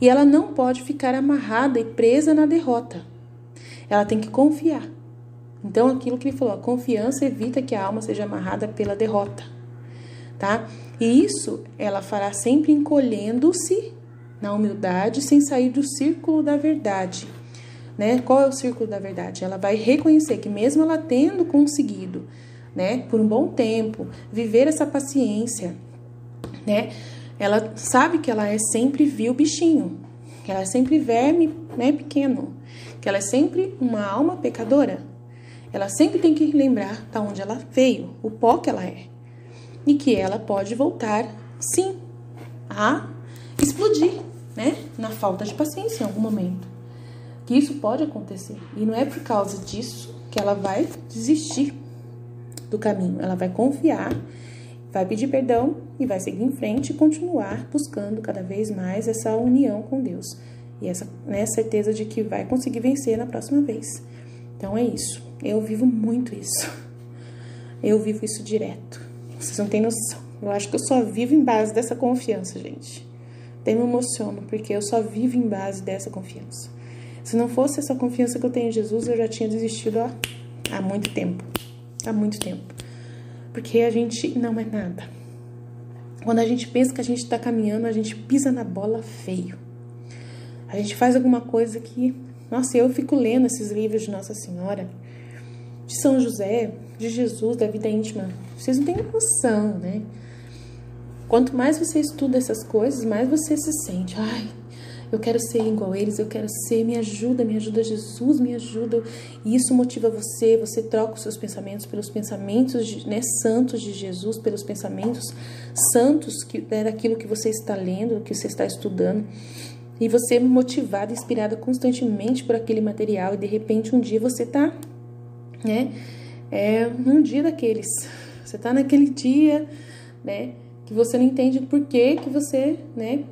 E ela não pode ficar amarrada e presa na derrota. Ela tem que confiar. Então, aquilo que ele falou, a confiança evita que a alma seja amarrada pela derrota, tá? E isso ela fará sempre encolhendo-se na humildade, sem sair do círculo da verdade, né? Qual é o círculo da verdade? Ela vai reconhecer que mesmo ela tendo conseguido, né, por um bom tempo, viver essa paciência, né? Ela sabe que ela é sempre vil bichinho, que ela é sempre verme, né, pequeno, que ela é sempre uma alma pecadora. Ela sempre tem que lembrar de onde ela veio, o pó que ela é. E que ela pode voltar, sim, a explodir, né? Na falta de paciência em algum momento. Que isso pode acontecer. E não é por causa disso que ela vai desistir do caminho. Ela vai confiar, vai pedir perdão e vai seguir em frente e continuar buscando cada vez mais essa união com Deus. E essa, né, certeza de que vai conseguir vencer na próxima vez. Então é isso. Eu vivo muito isso. Eu vivo isso direto. Vocês não têm noção. Eu acho que eu só vivo em base dessa confiança, gente. Até me emociono, porque eu só vivo em base dessa confiança. Se não fosse essa confiança que eu tenho em Jesus, eu já tinha desistido há muito tempo. Há muito tempo. Porque a gente não é nada. Quando a gente pensa que a gente está caminhando, a gente pisa na bola feio. A gente faz alguma coisa que... Nossa, eu fico lendo esses livros de Nossa Senhora, de São José, de Jesus, da vida íntima. Vocês não têm noção, né? Quanto mais você estuda essas coisas, mais você se sente. Ai, eu quero ser igual a eles, eu quero ser, me ajuda Jesus, me ajuda. E isso motiva você, você troca os seus pensamentos pelos pensamentos, né, santos de Jesus, pelos pensamentos santos daquilo que você está lendo, que você está estudando. E você motivada, inspirada constantemente por aquele material, e de repente um dia você está, né, num dia daqueles, você está naquele dia, né, que você não entende por que você, né,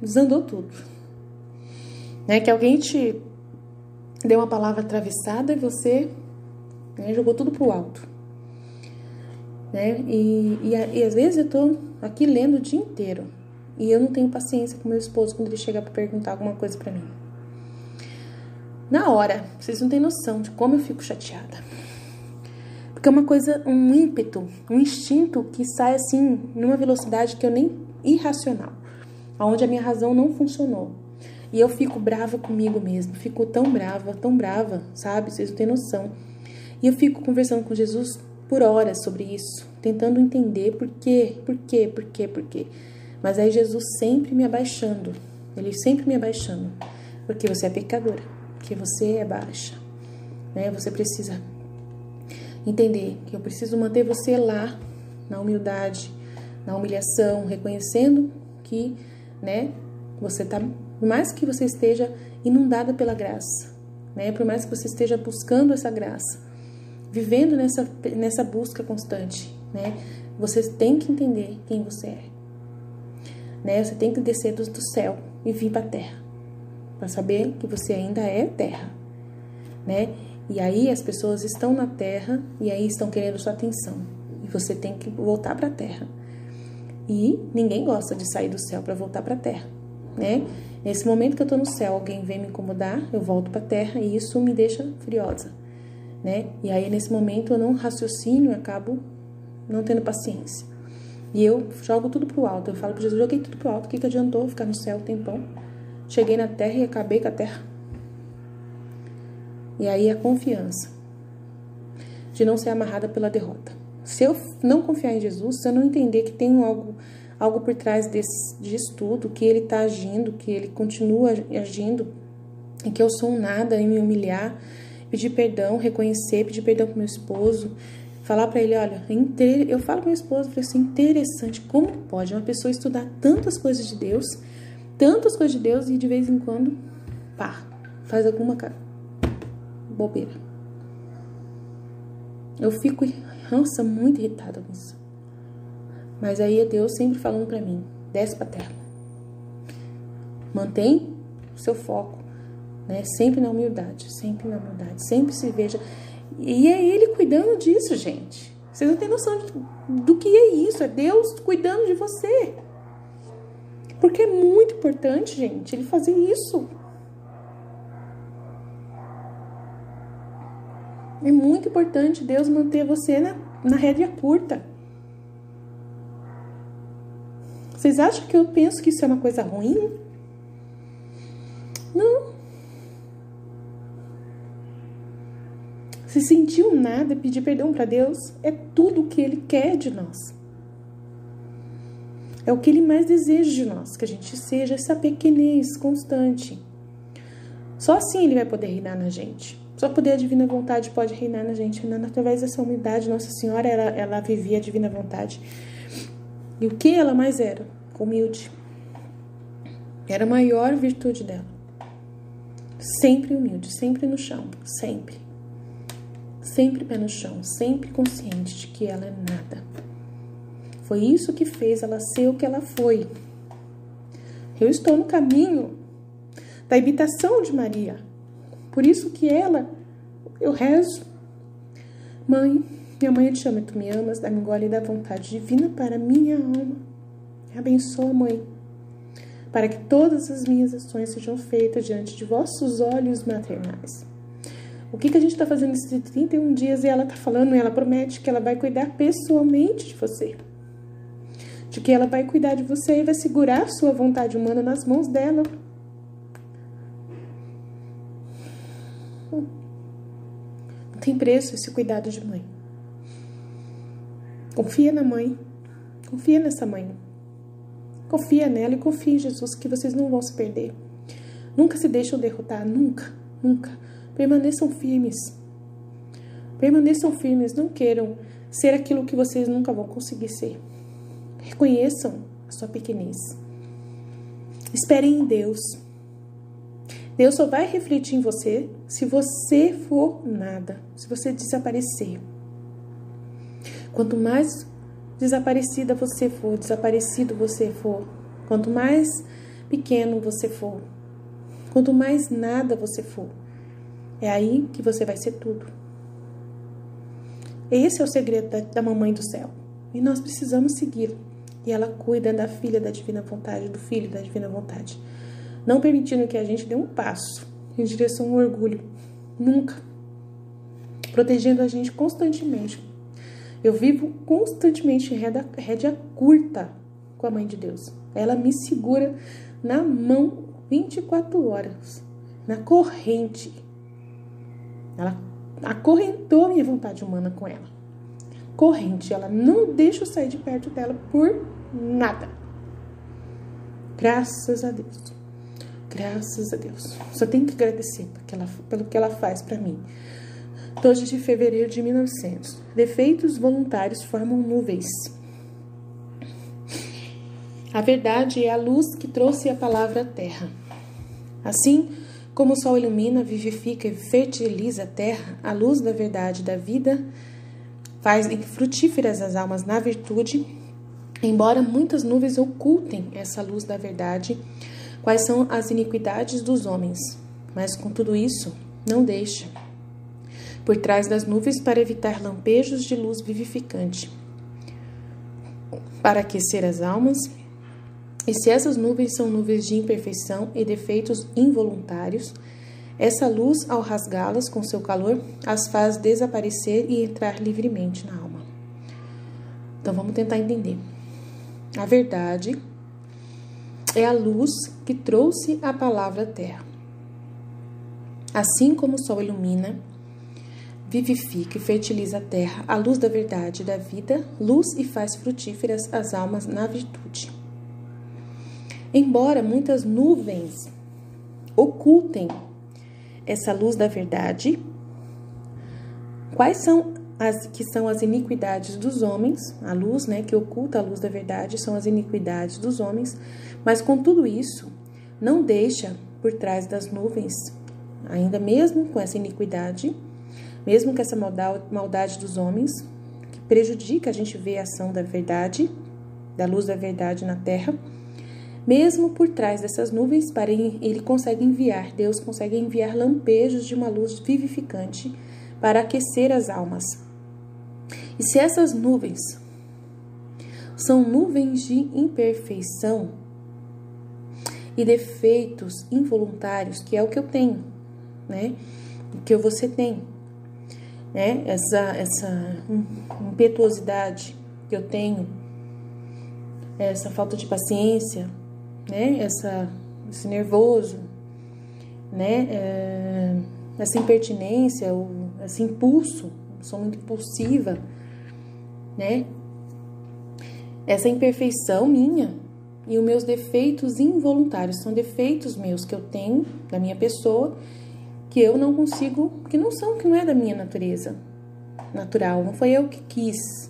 desandou tudo, né, que alguém te deu uma palavra atravessada e você, né, jogou tudo pro alto, né, e às vezes eu tô aqui lendo o dia inteiro e eu não tenho paciência com meu esposo quando ele chega para perguntar alguma coisa para mim. Na hora, vocês não têm noção de como eu fico chateada. Porque é uma coisa, um ímpeto, um instinto que sai assim, numa velocidade que eu nem... irracional. Onde a minha razão não funcionou. E eu fico brava comigo mesma. Fico tão brava, sabe? Vocês não têm noção. E eu fico conversando com Jesus por horas sobre isso. Tentando entender por quê. Mas aí Jesus sempre me abaixando. Ele sempre me abaixando. Porque você é pecadora. Porque você é baixa. Né? Você precisa... entender que eu preciso manter você lá, na humildade, na humilhação, reconhecendo que, né, você tá, por mais que você esteja inundada pela graça, né, por mais que você esteja buscando essa graça, vivendo nessa busca constante, né, você tem que entender quem você é, né, você tem que descer do céu e vir para a terra, para saber que você ainda é terra, né. E aí as pessoas estão na terra e aí estão querendo sua atenção. E você tem que voltar para a terra. E ninguém gosta de sair do céu para voltar para a terra, né? Nesse momento que eu estou no céu, alguém vem me incomodar, eu volto para a terra e isso me deixa furiosa, né? E aí nesse momento eu não raciocínio, eu acabo não tendo paciência. E eu jogo tudo pro alto. Eu falo para Jesus, joguei tudo pro alto, o que adiantou ficar no céu um tempão? Cheguei na terra e acabei com a terra. E aí a confiança de não ser amarrada pela derrota. Se eu não confiar em Jesus, se eu não entender que tem algo por trás disso tudo, que ele está agindo, que ele continua agindo, e que eu sou um nada em me humilhar, pedir perdão, reconhecer, pedir perdão pro meu esposo, falar para ele, olha, eu falo pro meu esposo, falei assim, interessante, como pode uma pessoa estudar tantas coisas de Deus e de vez em quando, faz alguma bobeira. Eu fico, nossa, muito irritada com isso. Mas aí é Deus sempre falando pra mim, desce pra terra. Mantém o seu foco, né? Sempre na humildade, sempre se veja. E é Ele cuidando disso, gente. Vocês não têm noção do que é isso, é Deus cuidando de você. Porque é muito importante, gente, Ele fazer isso. É muito importante Deus manter você na rédea curta. Vocês acham que eu penso que isso é uma coisa ruim? Não. Se sentir um nada, pedir perdão para Deus, é tudo o que Ele quer de nós. É o que Ele mais deseja de nós, que a gente seja essa pequenez constante. Só assim Ele vai poder reinar na gente. Só poder a divina vontade pode reinar na gente. Através dessa humildade, Nossa Senhora, ela vivia a divina vontade. E o que ela mais era? Humilde. Era a maior virtude dela. Sempre humilde, sempre no chão, sempre. Sempre pé no chão, sempre consciente de que ela é nada. Foi isso que fez ela ser o que ela foi. Eu estou no caminho da imitação de Maria. Por isso que eu rezo. Mãe, minha mãe te ama, tu me amas, dá-me um gole da vontade divina para minha alma. Abençoa, mãe, para que todas as minhas ações sejam feitas diante de vossos olhos maternais. O que a gente está fazendo nesses 31 dias? E ela está falando, ela promete que ela vai cuidar pessoalmente de você. De que ela vai cuidar de você e vai segurar a sua vontade humana nas mãos dela. Não tem preço esse cuidado de mãe. Confia na mãe. Confia nessa mãe. Confia nela e confia em Jesus, que vocês não vão se perder. Nunca se deixam derrotar, nunca, nunca. Permaneçam firmes. Permaneçam firmes, não queiram ser aquilo que vocês nunca vão conseguir ser. Reconheçam a sua pequenez. Esperem em Deus. Deus só vai refletir em você se você for nada, se você desaparecer. Quanto mais desaparecida você for, desaparecido você for, quanto mais pequeno você for, quanto mais nada você for, é aí que você vai ser tudo. Esse é o segredo da Mamãe do Céu. E nós precisamos seguir. E ela cuida da filha da divina vontade, do filho da divina vontade. Não permitindo que a gente dê um passo em direção ao orgulho. Nunca. Protegendo a gente constantemente. Eu vivo constantemente em rédea curta com a Mãe de Deus. Ela me segura na mão 24 horas. Na corrente. Ela acorrentou a minha vontade humana com ela. Corrente. Ela não deixa eu sair de perto dela por nada. Graças a Deus. Graças a Deus. Só tenho que agradecer pelo que ela faz para mim. 12 de fevereiro de 1900. Defeitos voluntários formam nuvens. A verdade é a luz que trouxe a palavra à terra. Assim como o sol ilumina, vivifica e fertiliza a terra, a luz da verdade da vida faz frutíferas as almas na virtude, embora muitas nuvens ocultem essa luz da verdade, quais são as iniquidades dos homens. Mas com tudo isso, não deixa por trás das nuvens para evitar lampejos de luz vivificante, para aquecer as almas. E se essas nuvens são nuvens de imperfeição e defeitos involuntários, essa luz, ao rasgá-las com seu calor, as faz desaparecer e entrar livremente na alma. Então vamos tentar entender. A verdade é a luz que trouxe a palavra à terra. Assim como o sol ilumina, vivifica e fertiliza a terra, a luz da verdade da vida, luz e faz frutíferas as almas na virtude. Embora muitas nuvens ocultem essa luz da verdade, quais são as iniquidades dos homens? A luz, que oculta a luz da verdade, são as iniquidades dos homens, mas com tudo isso, não deixa por trás das nuvens, ainda mesmo com essa iniquidade, mesmo com essa maldade dos homens, que prejudica a gente ver a ação da verdade, da luz da verdade na terra, mesmo por trás dessas nuvens, Deus consegue enviar lampejos de uma luz vivificante para aquecer as almas. E se essas nuvens são nuvens de imperfeição e defeitos involuntários, que é o que eu tenho, o que você tem, essa impetuosidade que eu tenho, essa falta de paciência, esse nervoso, essa impertinência, esse impulso, sou muito impulsiva, essa imperfeição minha e os meus defeitos involuntários, são defeitos meus que eu tenho, da minha pessoa, que eu não consigo, que não é da minha natureza natural, não foi eu que quis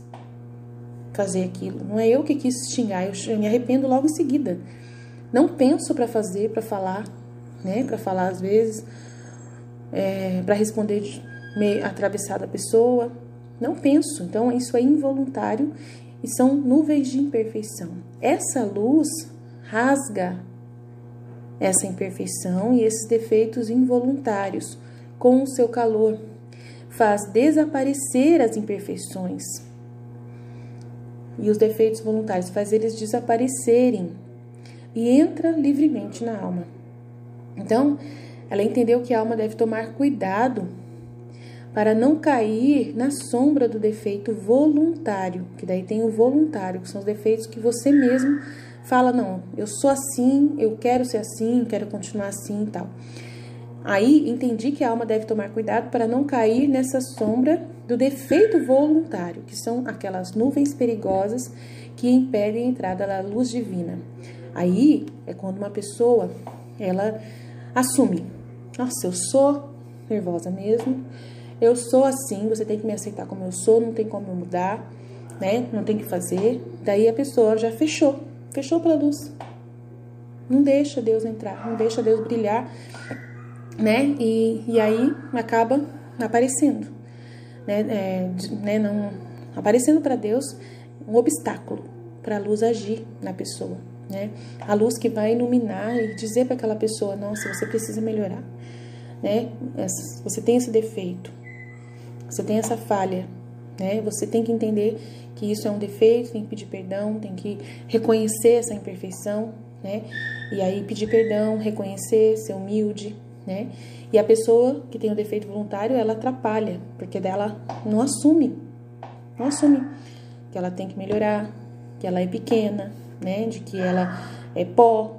fazer aquilo, não é eu que quis xingar, eu me arrependo logo em seguida. Não penso para fazer, para falar, para falar às vezes, para responder meio atravessada a pessoa. Não penso, então isso é involuntário e são nuvens de imperfeição. Essa luz rasga essa imperfeição e esses defeitos involuntários com o seu calor, faz desaparecer as imperfeições e os defeitos voluntários, faz eles desaparecerem e entra livremente na alma. Então, ela entendeu que a alma deve tomar cuidado para não cair na sombra do defeito voluntário, que daí tem o voluntário, que são os defeitos que você mesmo fala, não, eu sou assim, eu quero ser assim, quero continuar assim e tal. Aí, entendi que a alma deve tomar cuidado para não cair nessa sombra do defeito voluntário, que são aquelas nuvens perigosas que impedem a entrada da luz divina. Aí, é quando uma pessoa, ela assume. Nossa, eu sou nervosa mesmo. Eu sou assim, você tem que me aceitar como eu sou, não tem como eu mudar, né? Não tem que fazer. Daí a pessoa já fechou para a luz. Não deixa Deus entrar, não deixa Deus brilhar, né? E aí acaba aparecendo, né? Não, aparecendo para Deus um obstáculo para a luz agir na pessoa, né? A luz que vai iluminar e dizer para aquela pessoa: nossa, você precisa melhorar, né? Você tem esse defeito, você tem essa falha, né? Você tem que entender que isso é um defeito, tem que pedir perdão, tem que reconhecer essa imperfeição, né? E aí pedir perdão, reconhecer, ser humilde, né? E a pessoa que tem o defeito voluntário, ela atrapalha, porque dela não assume que ela tem que melhorar, que ela é pequena, né? De que ela é pó,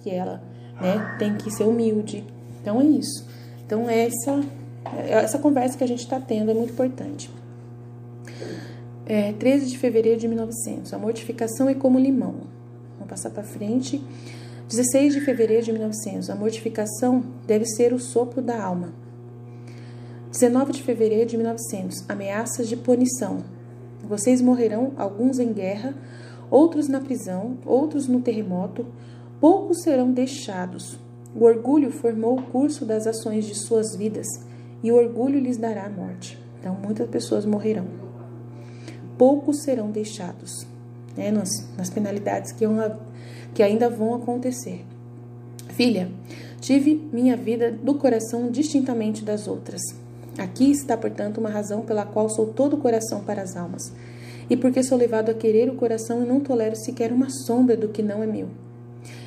que ela, né, tem que ser humilde. Então é isso. Então essa conversa que a gente está tendo é muito importante. 13 de fevereiro de 1900, a mortificação é como limão. Vamos passar para frente. 16 de fevereiro de 1900, a mortificação deve ser o sopro da alma. 19 de fevereiro de 1900, ameaças de punição. Vocês morrerão, alguns em guerra, outros na prisão, outros no terremoto, poucos serão deixados. O orgulho formou o curso das ações de suas vidas, e o orgulho lhes dará a morte. Então, muitas pessoas morrerão. Poucos serão deixados, né, nas penalidades que ainda vão acontecer. Filha, tive minha vida do coração distintamente das outras. Aqui está, portanto, uma razão pela qual sou todo o coração para as almas, e porque sou levado a querer o coração e não tolero sequer uma sombra do que não é meu.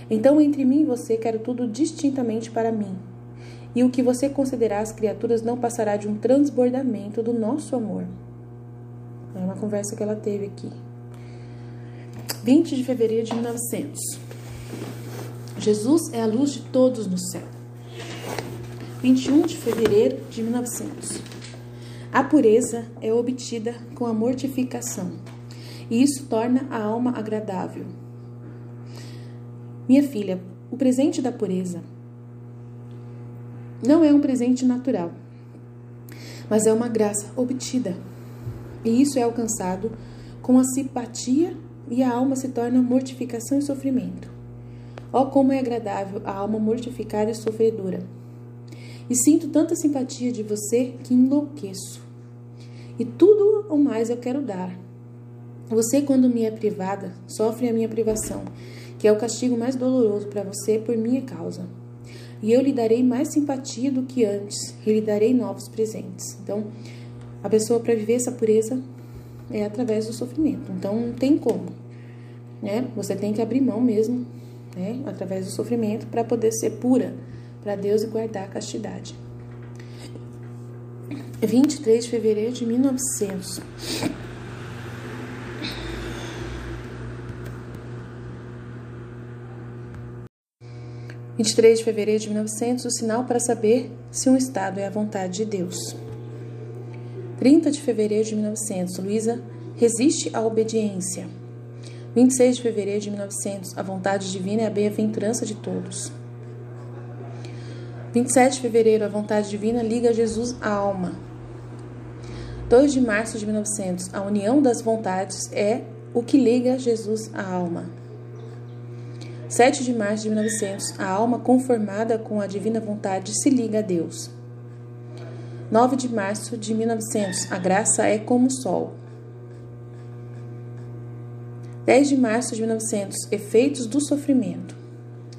Então, entre mim e você, quero tudo distintamente para mim, e o que você considerar as criaturas não passará de um transbordamento do nosso amor. É uma conversa que ela teve aqui. 20 de fevereiro de 1900. Jesus é a luz de todos no céu. 21 de fevereiro de 1900. A pureza é obtida com a mortificação, e isso torna a alma agradável. Minha filha, o presente da pureza não é um presente natural, mas é uma graça obtida. E isso é alcançado com a simpatia, e a alma se torna mortificação e sofrimento. Ó, como é agradável a alma mortificada e sofredora. E sinto tanta simpatia de você que enlouqueço. E tudo o mais eu quero dar. Você, quando me é privada, sofre a minha privação, que é o castigo mais doloroso para você por minha causa. E eu lhe darei mais simpatia do que antes, e lhe darei novos presentes. Então, a pessoa, para viver essa pureza, é através do sofrimento. Então, não tem como, né? Você tem que abrir mão mesmo, né? Através do sofrimento, para poder ser pura para Deus e guardar a castidade. 23 de fevereiro de 1900. (23 de fevereiro de 1900), o sinal para saber se um estado é a vontade de Deus. 30 de fevereiro de 1900, Luísa resiste à obediência. 26 de fevereiro de 1900, a vontade divina é a bem-aventurança de todos. 27 de fevereiro, a vontade divina liga Jesus à alma. 2 de março de 1900, a união das vontades é o que liga Jesus à alma. 7 de março de 1900, a alma conformada com a divina vontade se liga a Deus. 9 de março de 1900, a graça é como o sol. 10 de março de 1900, efeitos do sofrimento.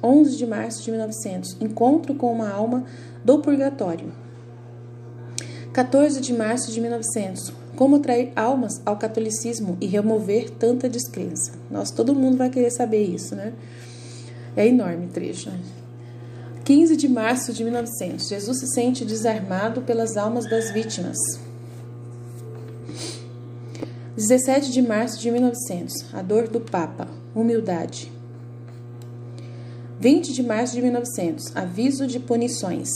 11 de março de 1900, encontro com uma alma do purgatório. 14 de março de 1900, como atrair almas ao catolicismo e remover tanta descrença. Nossa, todo mundo vai querer saber isso, né? É enorme o trecho, né? 15 de março de 1900, Jesus se sente desarmado pelas almas das vítimas. 17 de março de 1900, a dor do Papa, humildade. 20 de março de 1900, aviso de punições.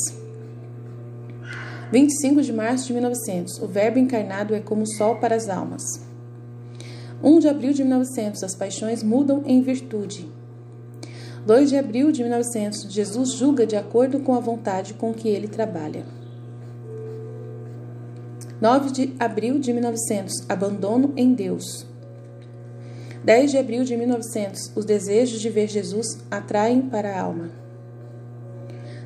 25 de março de 1900, o verbo encarnado é como o sol para as almas. 1 de abril de 1900, as paixões mudam em virtude. 2 de abril de 1900, Jesus julga de acordo com a vontade com que ele trabalha. 9 de abril de 1900, abandono em Deus. 10 de abril de 1900, os desejos de ver Jesus atraem para a alma.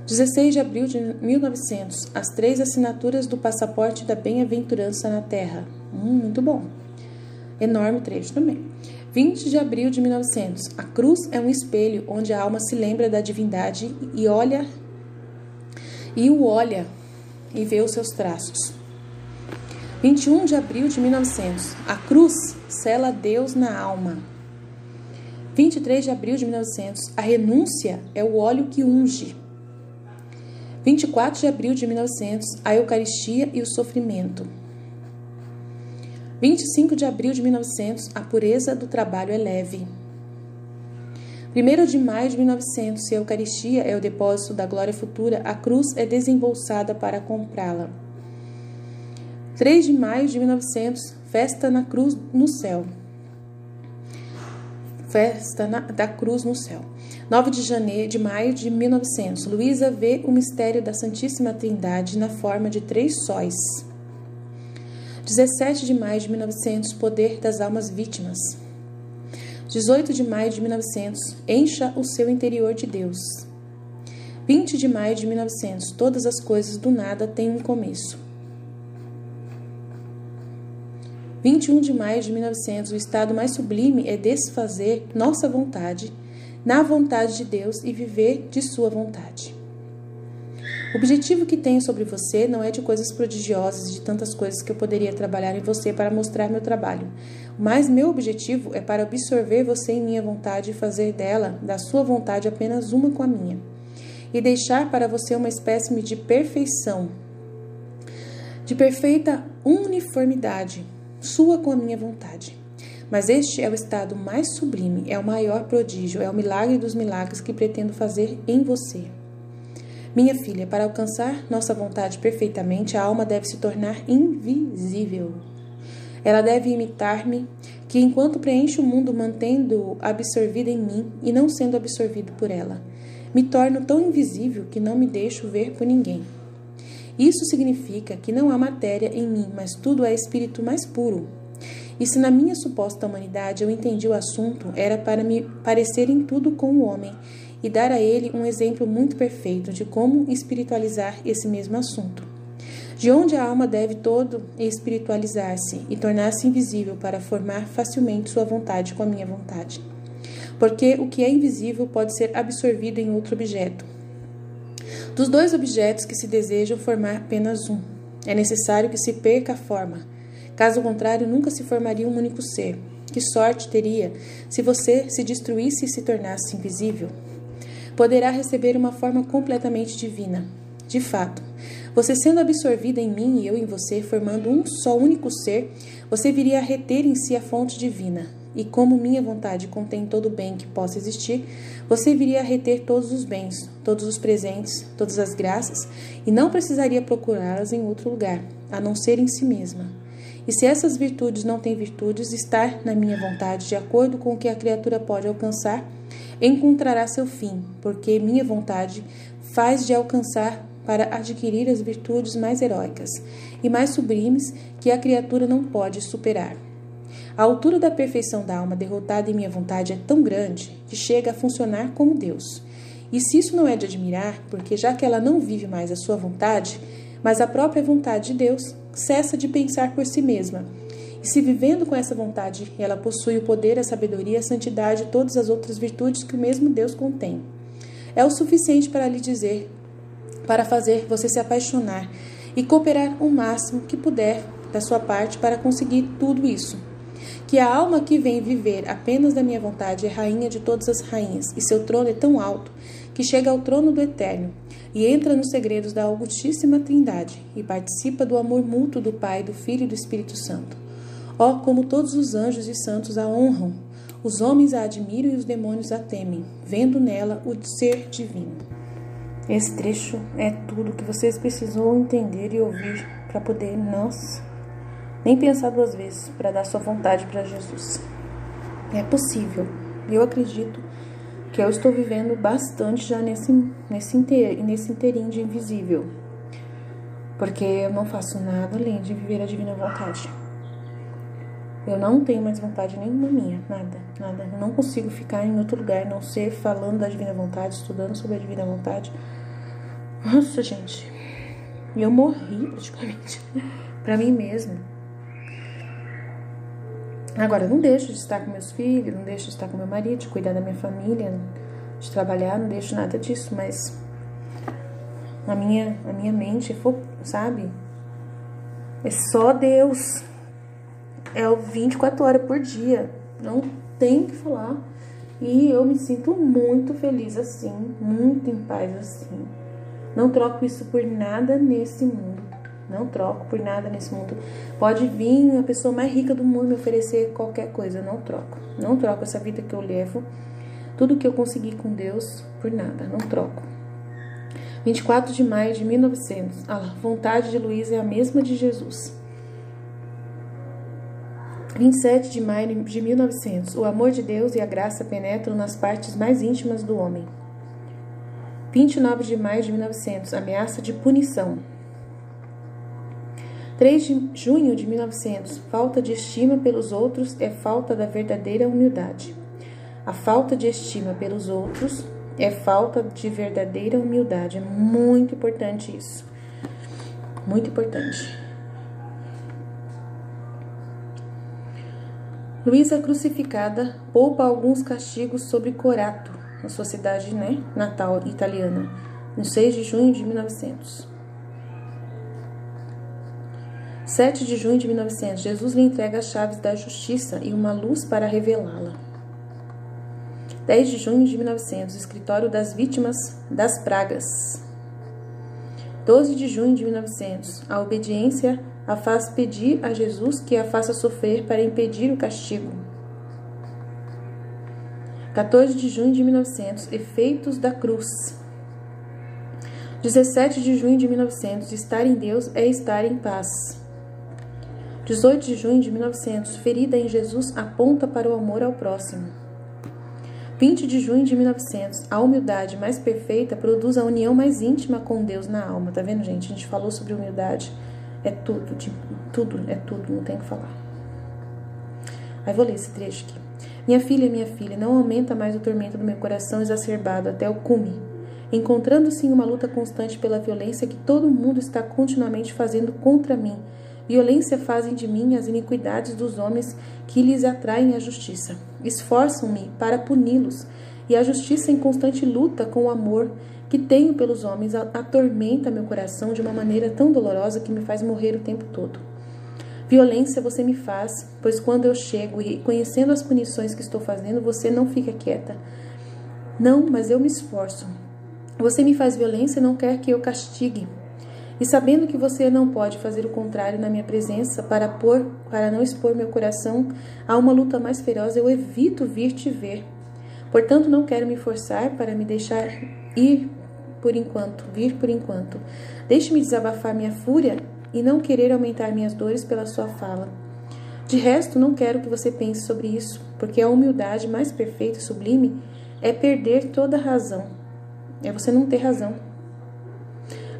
16 de abril de 1900, as 3 assinaturas do passaporte da bem-aventurança na terra. Muito bom. Enorme trecho também. 20 de abril de 1900, a cruz é um espelho onde a alma se lembra da divindade e o olha e vê os seus traços. 21 de abril de 1900, a cruz sela Deus na alma. 23 de abril de 1900, a renúncia é o óleo que unge. 24 de abril de 1900, a Eucaristia e o sofrimento. 25 de abril de 1900, a pureza do trabalho é leve. 1º de maio de 1900, se a Eucaristia é o depósito da glória futura, a cruz é desembolsada para comprá-la. 3 de maio de 1900, festa na cruz no céu. Da cruz no céu. 9 de maio de 1900, Luísa vê o mistério da Santíssima Trindade na forma de 3 sóis. 17 de maio de 1900, poder das almas vítimas. 18 de maio de 1900, encha o seu interior de Deus. 20 de maio de 1900, todas as coisas do nada têm um começo. 21 de maio de 1900, o estado mais sublime é desfazer nossa vontade na vontade de Deus e viver de sua vontade. O objetivo que tenho sobre você não é de coisas prodigiosas, de tantas coisas que eu poderia trabalhar em você para mostrar meu trabalho. Mas meu objetivo é para absorver você em minha vontade e fazer dela, da sua vontade, apenas uma com a minha. E deixar para você uma espécie de perfeição, de perfeita uniformidade, sua com a minha vontade. Mas este é o estado mais sublime, é o maior prodígio, é o milagre dos milagres que pretendo fazer em você. Minha filha, para alcançar nossa vontade perfeitamente, a alma deve se tornar invisível. Ela deve imitar-me, que enquanto preencho o mundo mantendo-o absorvido em mim e não sendo absorvido por ela, me torno tão invisível que não me deixo ver por ninguém. Isso significa que não há matéria em mim, mas tudo é espírito mais puro. E se na minha suposta humanidade eu entendi o assunto, era para me parecer em tudo com o homem e dar a ele um exemplo muito perfeito de como espiritualizar esse mesmo assunto. De onde a alma deve todo espiritualizar-se e tornar-se invisível para formar facilmente sua vontade com a minha vontade. Porque o que é invisível pode ser absorvido em outro objeto. Dos 2 objetos que se desejam formar apenas um, é necessário que se perca a forma. Caso contrário, nunca se formaria um único ser. Que sorte teria se você se destruísse e se tornasse invisível? Poderá receber uma forma completamente divina. De fato, você sendo absorvida em mim e eu em você, formando um só único ser, você viria a reter em si a fonte divina. E como minha vontade contém todo o bem que possa existir, você viria a reter todos os bens, todos os presentes, todas as graças, e não precisaria procurá-las em outro lugar, a não ser em si mesma. E se essas virtudes não têm virtudes, estar na minha vontade, de acordo com o que a criatura pode alcançar, encontrará seu fim, porque minha vontade faz de alcançar para adquirir as virtudes mais heróicas e mais sublimes que a criatura não pode superar. A altura da perfeição da alma derrotada em minha vontade é tão grande que chega a funcionar como Deus. E se isso não é de admirar, porque já que ela não vive mais a sua vontade, mas a própria vontade de Deus, cessa de pensar por si mesma. E se vivendo com essa vontade, ela possui o poder, a sabedoria, a santidade e todas as outras virtudes que o mesmo Deus contém. É o suficiente para lhe dizer, para fazer você se apaixonar e cooperar o máximo que puder da sua parte para conseguir tudo isso. Que a alma que vem viver apenas da minha vontade é rainha de todas as rainhas, e seu trono é tão alto que chega ao trono do Eterno, e entra nos segredos da Augustíssima Trindade, e participa do amor mútuo do Pai, do Filho e do Espírito Santo. Ó, como todos os anjos e santos a honram, os homens a admiram e os demônios a temem, vendo nela o ser divino. Esse trecho é tudo que vocês precisam entender e ouvir para poder nem pensar 2 vezes para dar sua vontade para Jesus. É possível. Eu acredito que eu estou vivendo bastante já nesse inteirinho de invisível. Porque eu não faço nada além de viver a divina vontade. Eu não tenho mais vontade nenhuma minha, nada. Eu não consigo ficar em outro lugar, não ser falando da divina vontade, estudando sobre a divina vontade. Nossa, gente. E eu morri praticamente pra mim mesma. Agora, eu não deixo de estar com meus filhos, não deixo de estar com meu marido, de cuidar da minha família, de trabalhar, não deixo nada disso, mas a minha mente, sabe? É só Deus. É o 24 horas por dia. Não tem o que falar. E eu me sinto muito feliz assim. Muito em paz assim. Não troco isso por nada nesse mundo. Não troco por nada nesse mundo. Pode vir a pessoa mais rica do mundo me oferecer qualquer coisa. Eu não troco. Não troco essa vida que eu levo. Tudo que eu consegui com Deus por nada. Não troco. 24 de maio de 1900. A vontade de Luísa é a mesma de Jesus. 27 de maio de 1900. O amor de Deus e a graça penetram nas partes mais íntimas do homem. 29 de maio de 1900. Ameaça de punição. 3 de junho de 1900. Falta de estima pelos outros é falta da verdadeira humildade. A falta de estima pelos outros é falta de verdadeira humildade. É muito importante isso. Muito importante. Luísa crucificada poupa alguns castigos sobre Corato, na sua cidade natal italiana, no 6 de junho de 1900. 7 de junho de 1900. Jesus lhe entrega as chaves da justiça e uma luz para revelá-la. 10 de junho de 1900. Escritório das vítimas das pragas. 12 de junho de 1900. A obediência a faz pedir a Jesus que a faça sofrer para impedir o castigo. 14 de junho de 1900. Efeitos da cruz. 17 de junho de 1900. Estar em Deus é estar em paz. 18 de junho de 1900. Ferida em Jesus aponta para o amor ao próximo. 20 de junho de 1900. A humildade mais perfeita produz a união mais íntima com Deus na alma. Tá vendo, gente? A gente falou sobre humildade. É tudo, não tem o que falar. Aí vou ler esse trecho aqui. Minha filha, não aumenta mais o tormento do meu coração exacerbado até o cume, encontrando-se em uma luta constante pela violência que todo mundo está continuamente fazendo contra mim. Violência fazem de mim as iniquidades dos homens que lhes atraem a justiça. Esforçam-me para puni-los, e a justiça em constante luta com o amor que tenho pelos homens atormenta meu coração de uma maneira tão dolorosa que me faz morrer o tempo todo. Violência você me faz, pois quando eu chego e conhecendo as punições que estou fazendo, você não fica quieta. Não, mas eu me esforço. Você me faz violência e não quer que eu castigue. E sabendo que você não pode fazer o contrário na minha presença para não expor meu coração a uma luta mais feroz, eu evito vir te ver. Portanto, não quero me forçar para me deixar vir por enquanto. Deixe-me desabafar minha fúria e não querer aumentar minhas dores pela sua fala. De resto, não quero que você pense sobre isso, porque a humildade mais perfeita e sublime é perder toda a razão. É você não ter razão.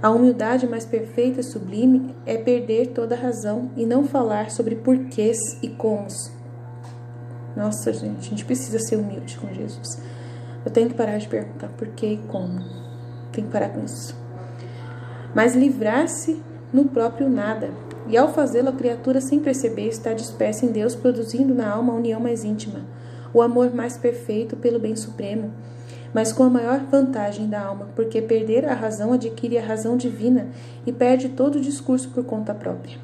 A humildade mais perfeita e sublime é perder toda a razão e não falar sobre porquês e comos. Nossa, gente, a gente precisa ser humilde com Jesus. Eu tenho que parar de perguntar porquê e como. Tem que parar com isso. Mas livrar-se no próprio nada. E ao fazê-lo, a criatura, sem perceber, está dispersa em Deus, produzindo na alma a união mais íntima, o amor mais perfeito pelo bem supremo, mas com a maior vantagem da alma, porque perder a razão adquire a razão divina e perde todo o discurso por conta própria.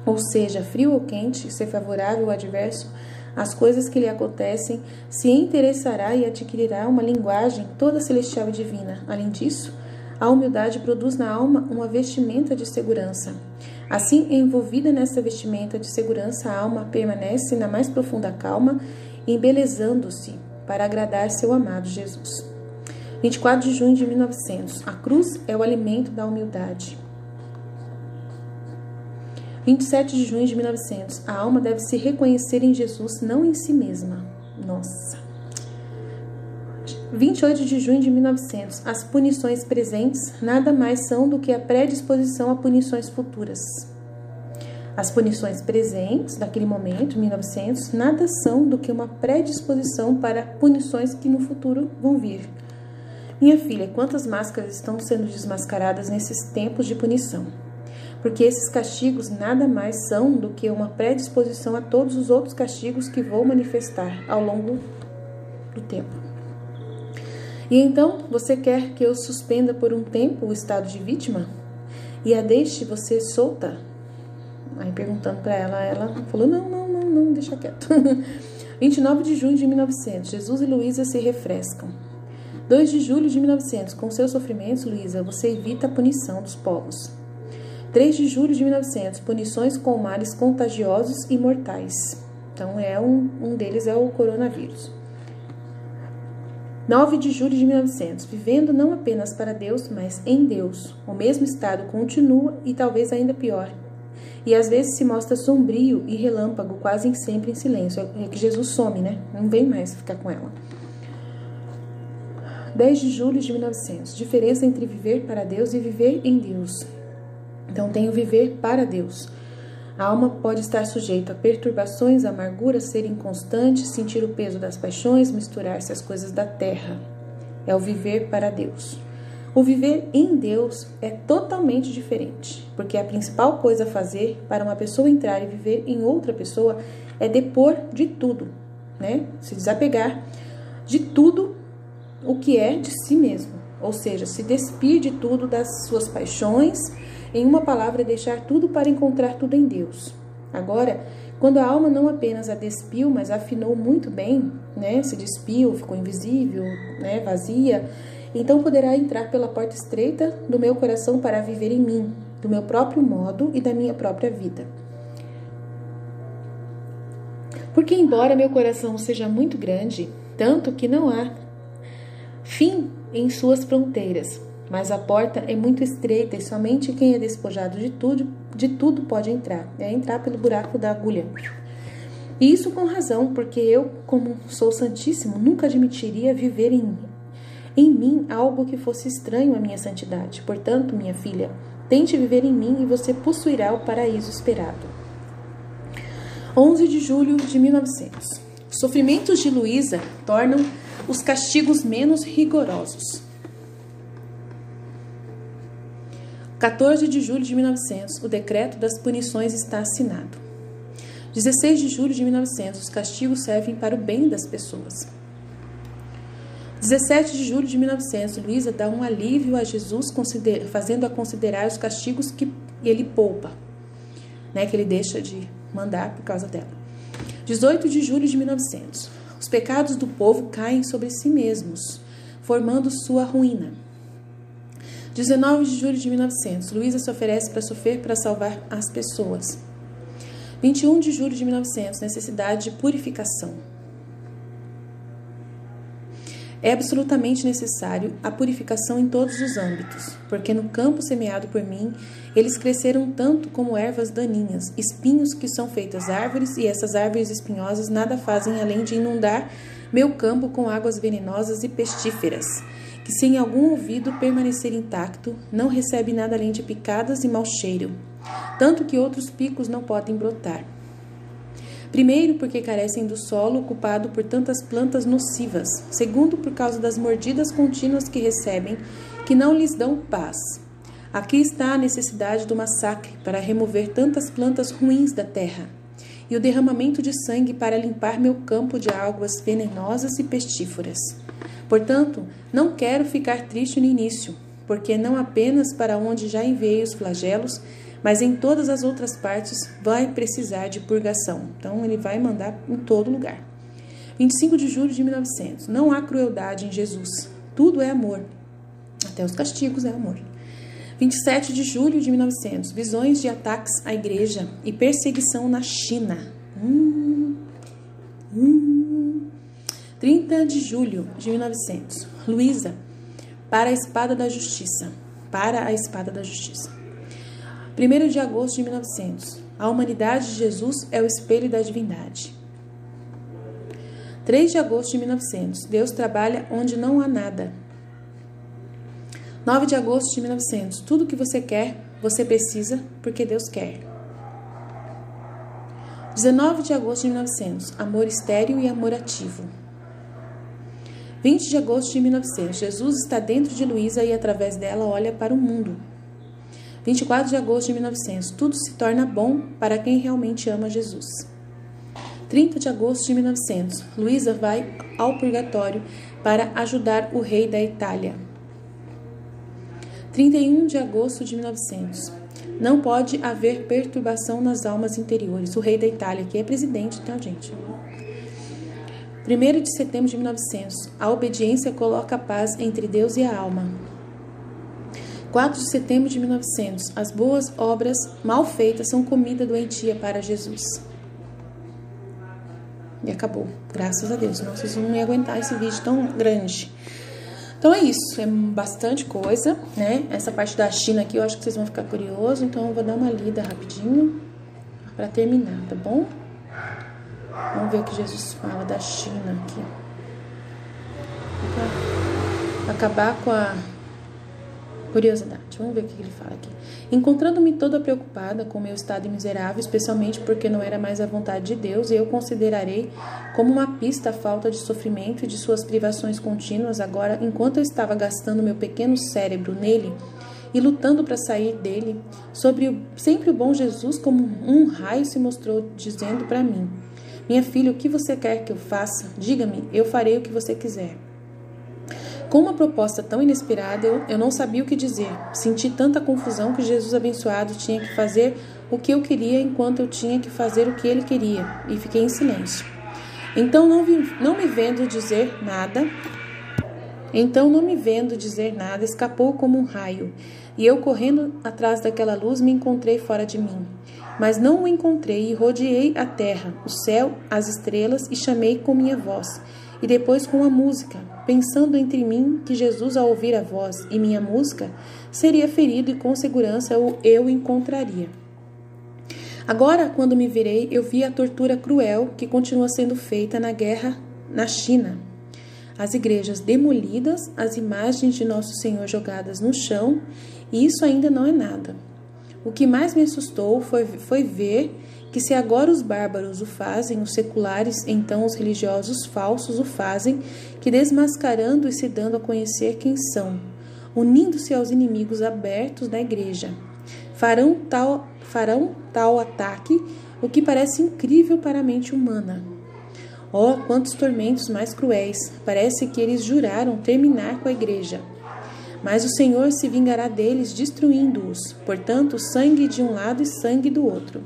Ou seja, frio ou quente, ser favorável ou adverso, as coisas que lhe acontecem, se interessará e adquirirá uma linguagem toda celestial e divina. Além disso, a humildade produz na alma uma vestimenta de segurança. Assim, envolvida nessa vestimenta de segurança, a alma permanece na mais profunda calma, embelezando-se para agradar seu amado Jesus. 24 de junho de 1900. A cruz é o alimento da humildade. 27 de junho de 1900. A alma deve se reconhecer em Jesus, não em si mesma. Nossa. 28 de junho de 1900. As punições presentes nada mais são do que a predisposição a punições futuras. As punições presentes, naquele momento, 1900, nada são do que uma predisposição para punições que no futuro vão vir. Minha filha, quantas máscaras estão sendo desmascaradas nesses tempos de punição? Porque esses castigos nada mais são do que uma predisposição a todos os outros castigos que vou manifestar ao longo do tempo. E então, você quer que eu suspenda por um tempo o estado de vítima? E a deixe você solta? Aí perguntando para ela falou, não, deixa quieto. 29 de junho de 1900, Jesus e Luísa se refrescam. 2 de julho de 1900, com seus sofrimentos, Luísa, você evita a punição dos povos. 3 de julho de 1900, punições com males contagiosos e mortais. Então, um deles é o coronavírus. 9 de julho de 1900, vivendo não apenas para Deus, mas em Deus. O mesmo estado continua e talvez ainda pior. E às vezes se mostra sombrio e relâmpago, quase sempre em silêncio. É que Jesus some, né? Não vem mais ficar com ela. 10 de julho de 1900, diferença entre viver para Deus e viver em Deus. Então, tem o viver para Deus. A alma pode estar sujeita a perturbações, amarguras, ser inconstante, sentir o peso das paixões, misturar-se às coisas da terra. É o viver para Deus. O viver em Deus é totalmente diferente, porque a principal coisa a fazer para uma pessoa entrar e viver em outra pessoa é depor de tudo, né? Se desapegar de tudo o que é de si mesmo, ou seja, se despir de tudo das suas paixões, em uma palavra, deixar tudo para encontrar tudo em Deus. Agora, quando a alma não apenas a despiu, mas afinou muito bem, né? Se despiu, ficou invisível, né? Vazia, então poderá entrar pela porta estreita do meu coração para viver em mim, do meu próprio modo e da minha própria vida. Porque embora meu coração seja muito grande, tanto que não há fim em suas fronteiras, mas a porta é muito estreita e somente quem é despojado de tudo pode entrar. É entrar pelo buraco da agulha. E isso com razão, porque eu, como sou santíssimo, nunca admitiria viver em mim algo que fosse estranho à minha santidade. Portanto, minha filha, tente viver em mim e você possuirá o paraíso esperado. 11 de julho de 1900. Os sofrimentos de Luísa tornam os castigos menos rigorosos. 14 de julho de 1900, o decreto das punições está assinado. 16 de julho de 1900, os castigos servem para o bem das pessoas. 17 de julho de 1900, Luísa dá um alívio a Jesus, fazendo-a considerar os castigos que ele poupa, né, que ele deixa de mandar por causa dela. 18 de julho de 1900, os pecados do povo caem sobre si mesmos, formando sua ruína. 19 de julho de 1900, Luísa se oferece para sofrer para salvar as pessoas. 21 de julho de 1900, necessidade de purificação. É absolutamente necessário a purificação em todos os âmbitos, porque no campo semeado por mim, eles cresceram tanto como ervas daninhas, espinhos que são feitas árvores, e essas árvores espinhosas nada fazem além de inundar meu campo com águas venenosas e pestíferas, que se em algum ouvido permanecer intacto, não recebe nada além de picadas e mau cheiro, tanto que outros picos não podem brotar. Primeiro, porque carecem do solo ocupado por tantas plantas nocivas. Segundo, por causa das mordidas contínuas que recebem, que não lhes dão paz. Aqui está a necessidade do massacre para remover tantas plantas ruins da terra, e o derramamento de sangue para limpar meu campo de águas venenosas e pestíferas. Portanto, não quero ficar triste no início, porque não apenas para onde já enviei os flagelos, mas em todas as outras partes vai precisar de purgação. Então, ele vai mandar em todo lugar. 25 de julho de 1900. Não há crueldade em Jesus. Tudo é amor. Até os castigos é amor. 27 de julho de 1900. Visões de ataques à igreja e perseguição na China. 30 de julho de 1900. Luísa, para a espada da justiça. Para a espada da justiça. 1º de agosto de 1900. A humanidade de Jesus é o espelho da divindade. 3 de agosto de 1900. Deus trabalha onde não há nada. 9 de agosto de 1900. Tudo que você quer, você precisa, porque Deus quer. 19 de agosto de 1900. Amor estéril e amor ativo. 20 de agosto de 1900. Jesus está dentro de Luísa e através dela olha para o mundo. 24 de agosto de 1900. Tudo se torna bom para quem realmente ama Jesus. 30 de agosto de 1900. Luísa vai ao purgatório para ajudar o rei da Itália. 31 de agosto de 1900. Não pode haver perturbação nas almas interiores. O rei da Itália, que é presidente, tá, gente? 1 de setembro de 1900. A obediência coloca a paz entre Deus e a alma. 4 de setembro de 1900. As boas obras mal feitas são comida doentia para Jesus. E acabou. Graças a Deus. Senão vocês não iam aguentar esse vídeo tão grande. Então é isso. É bastante coisa, né? Essa parte da China aqui eu acho que vocês vão ficar curiosos. Então eu vou dar uma lida rapidinho para terminar, tá bom? Vamos ver o que Jesus fala da China aqui. Pra acabar com a curiosidade. Vamos ver o que ele fala aqui. Encontrando-me toda preocupada com meu estado miserável, especialmente porque não era mais a vontade de Deus, eu considerarei como uma pista a falta de sofrimento e de suas privações contínuas. Agora, enquanto eu estava gastando meu pequeno cérebro nele e lutando para sair dele, sempre o bom Jesus, como um raio, se mostrou dizendo para mim: minha filha, o que você quer que eu faça? Diga-me, eu farei o que você quiser. Com uma proposta tão inesperada, eu não sabia o que dizer. Senti tanta confusão que Jesus abençoado tinha que fazer o que eu queria enquanto eu tinha que fazer o que ele queria, e fiquei em silêncio. Então, não me vendo dizer nada, escapou como um raio, e eu, correndo atrás daquela luz, me encontrei fora de mim. Mas não o encontrei e rodeei a terra, o céu, as estrelas e chamei com minha voz. E depois com a música, pensando entre mim que Jesus, ao ouvir a voz e minha música, seria ferido e com segurança eu o encontraria. Agora, quando me virei, eu vi a tortura cruel que continua sendo feita na guerra na China. As igrejas demolidas, as imagens de Nosso Senhor jogadas no chão, e isso ainda não é nada. O que mais me assustou foi ver que se agora os bárbaros o fazem, os seculares, então os religiosos falsos o fazem, que desmascarando e se dando a conhecer quem são, unindo-se aos inimigos abertos da igreja, farão tal ataque, o que parece incrível para a mente humana. Oh, quantos tormentos mais cruéis! Parece que eles juraram terminar com a igreja. Mas o Senhor se vingará deles, destruindo-os, portanto, sangue de um lado e sangue do outro.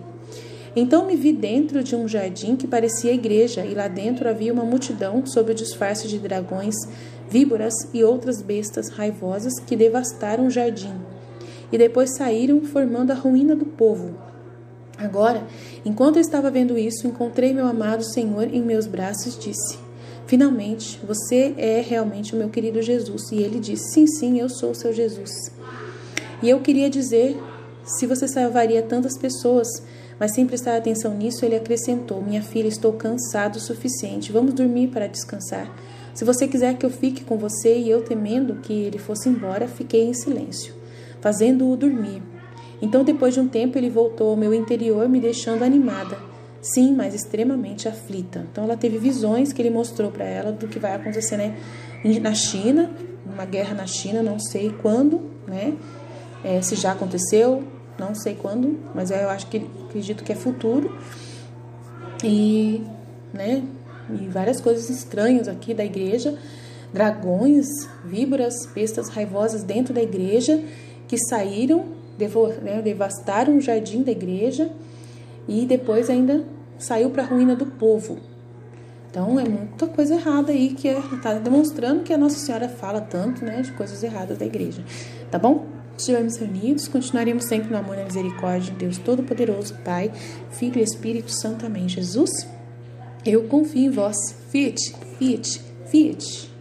Então me vi dentro de um jardim que parecia igreja, e lá dentro havia uma multidão sob o disfarce de dragões, víboras e outras bestas raivosas que devastaram o jardim. E depois saíram, formando a ruína do povo. Agora, enquanto eu estava vendo isso, encontrei meu amado Senhor em meus braços e disse: finalmente, você é realmente o meu querido Jesus. E ele disse: sim, sim, eu sou o seu Jesus. E eu queria dizer se você salvaria tantas pessoas, mas sem prestar atenção nisso, ele acrescentou: minha filha, estou cansado o suficiente, vamos dormir para descansar. Se você quiser que eu fique com você, e eu, temendo que ele fosse embora, fiquei em silêncio, fazendo-o dormir. Então, depois de um tempo, ele voltou ao meu interior, me deixando animada, sim, mas extremamente aflita. Então, ela teve visões que ele mostrou para ela do que vai acontecer, né, na China, uma guerra na China, não sei quando, né, se já aconteceu, não sei quando, mas eu acredito que é futuro. E, né, e várias coisas estranhas aqui da igreja, dragões, víboras, bestas raivosas dentro da igreja, que saíram, devastaram o jardim da igreja e depois ainda saiu para a ruína do povo. Então é muita coisa errada aí que está demonstrando que a Nossa Senhora fala tanto, né, de coisas erradas da igreja, tá bom? Se estivermos reunidos, continuaremos sempre no amor e na misericórdia de Deus Todo-Poderoso, Pai, Filho e Espírito Santo. Amém. Jesus, eu confio em vós. Fiat, fiat, fiat.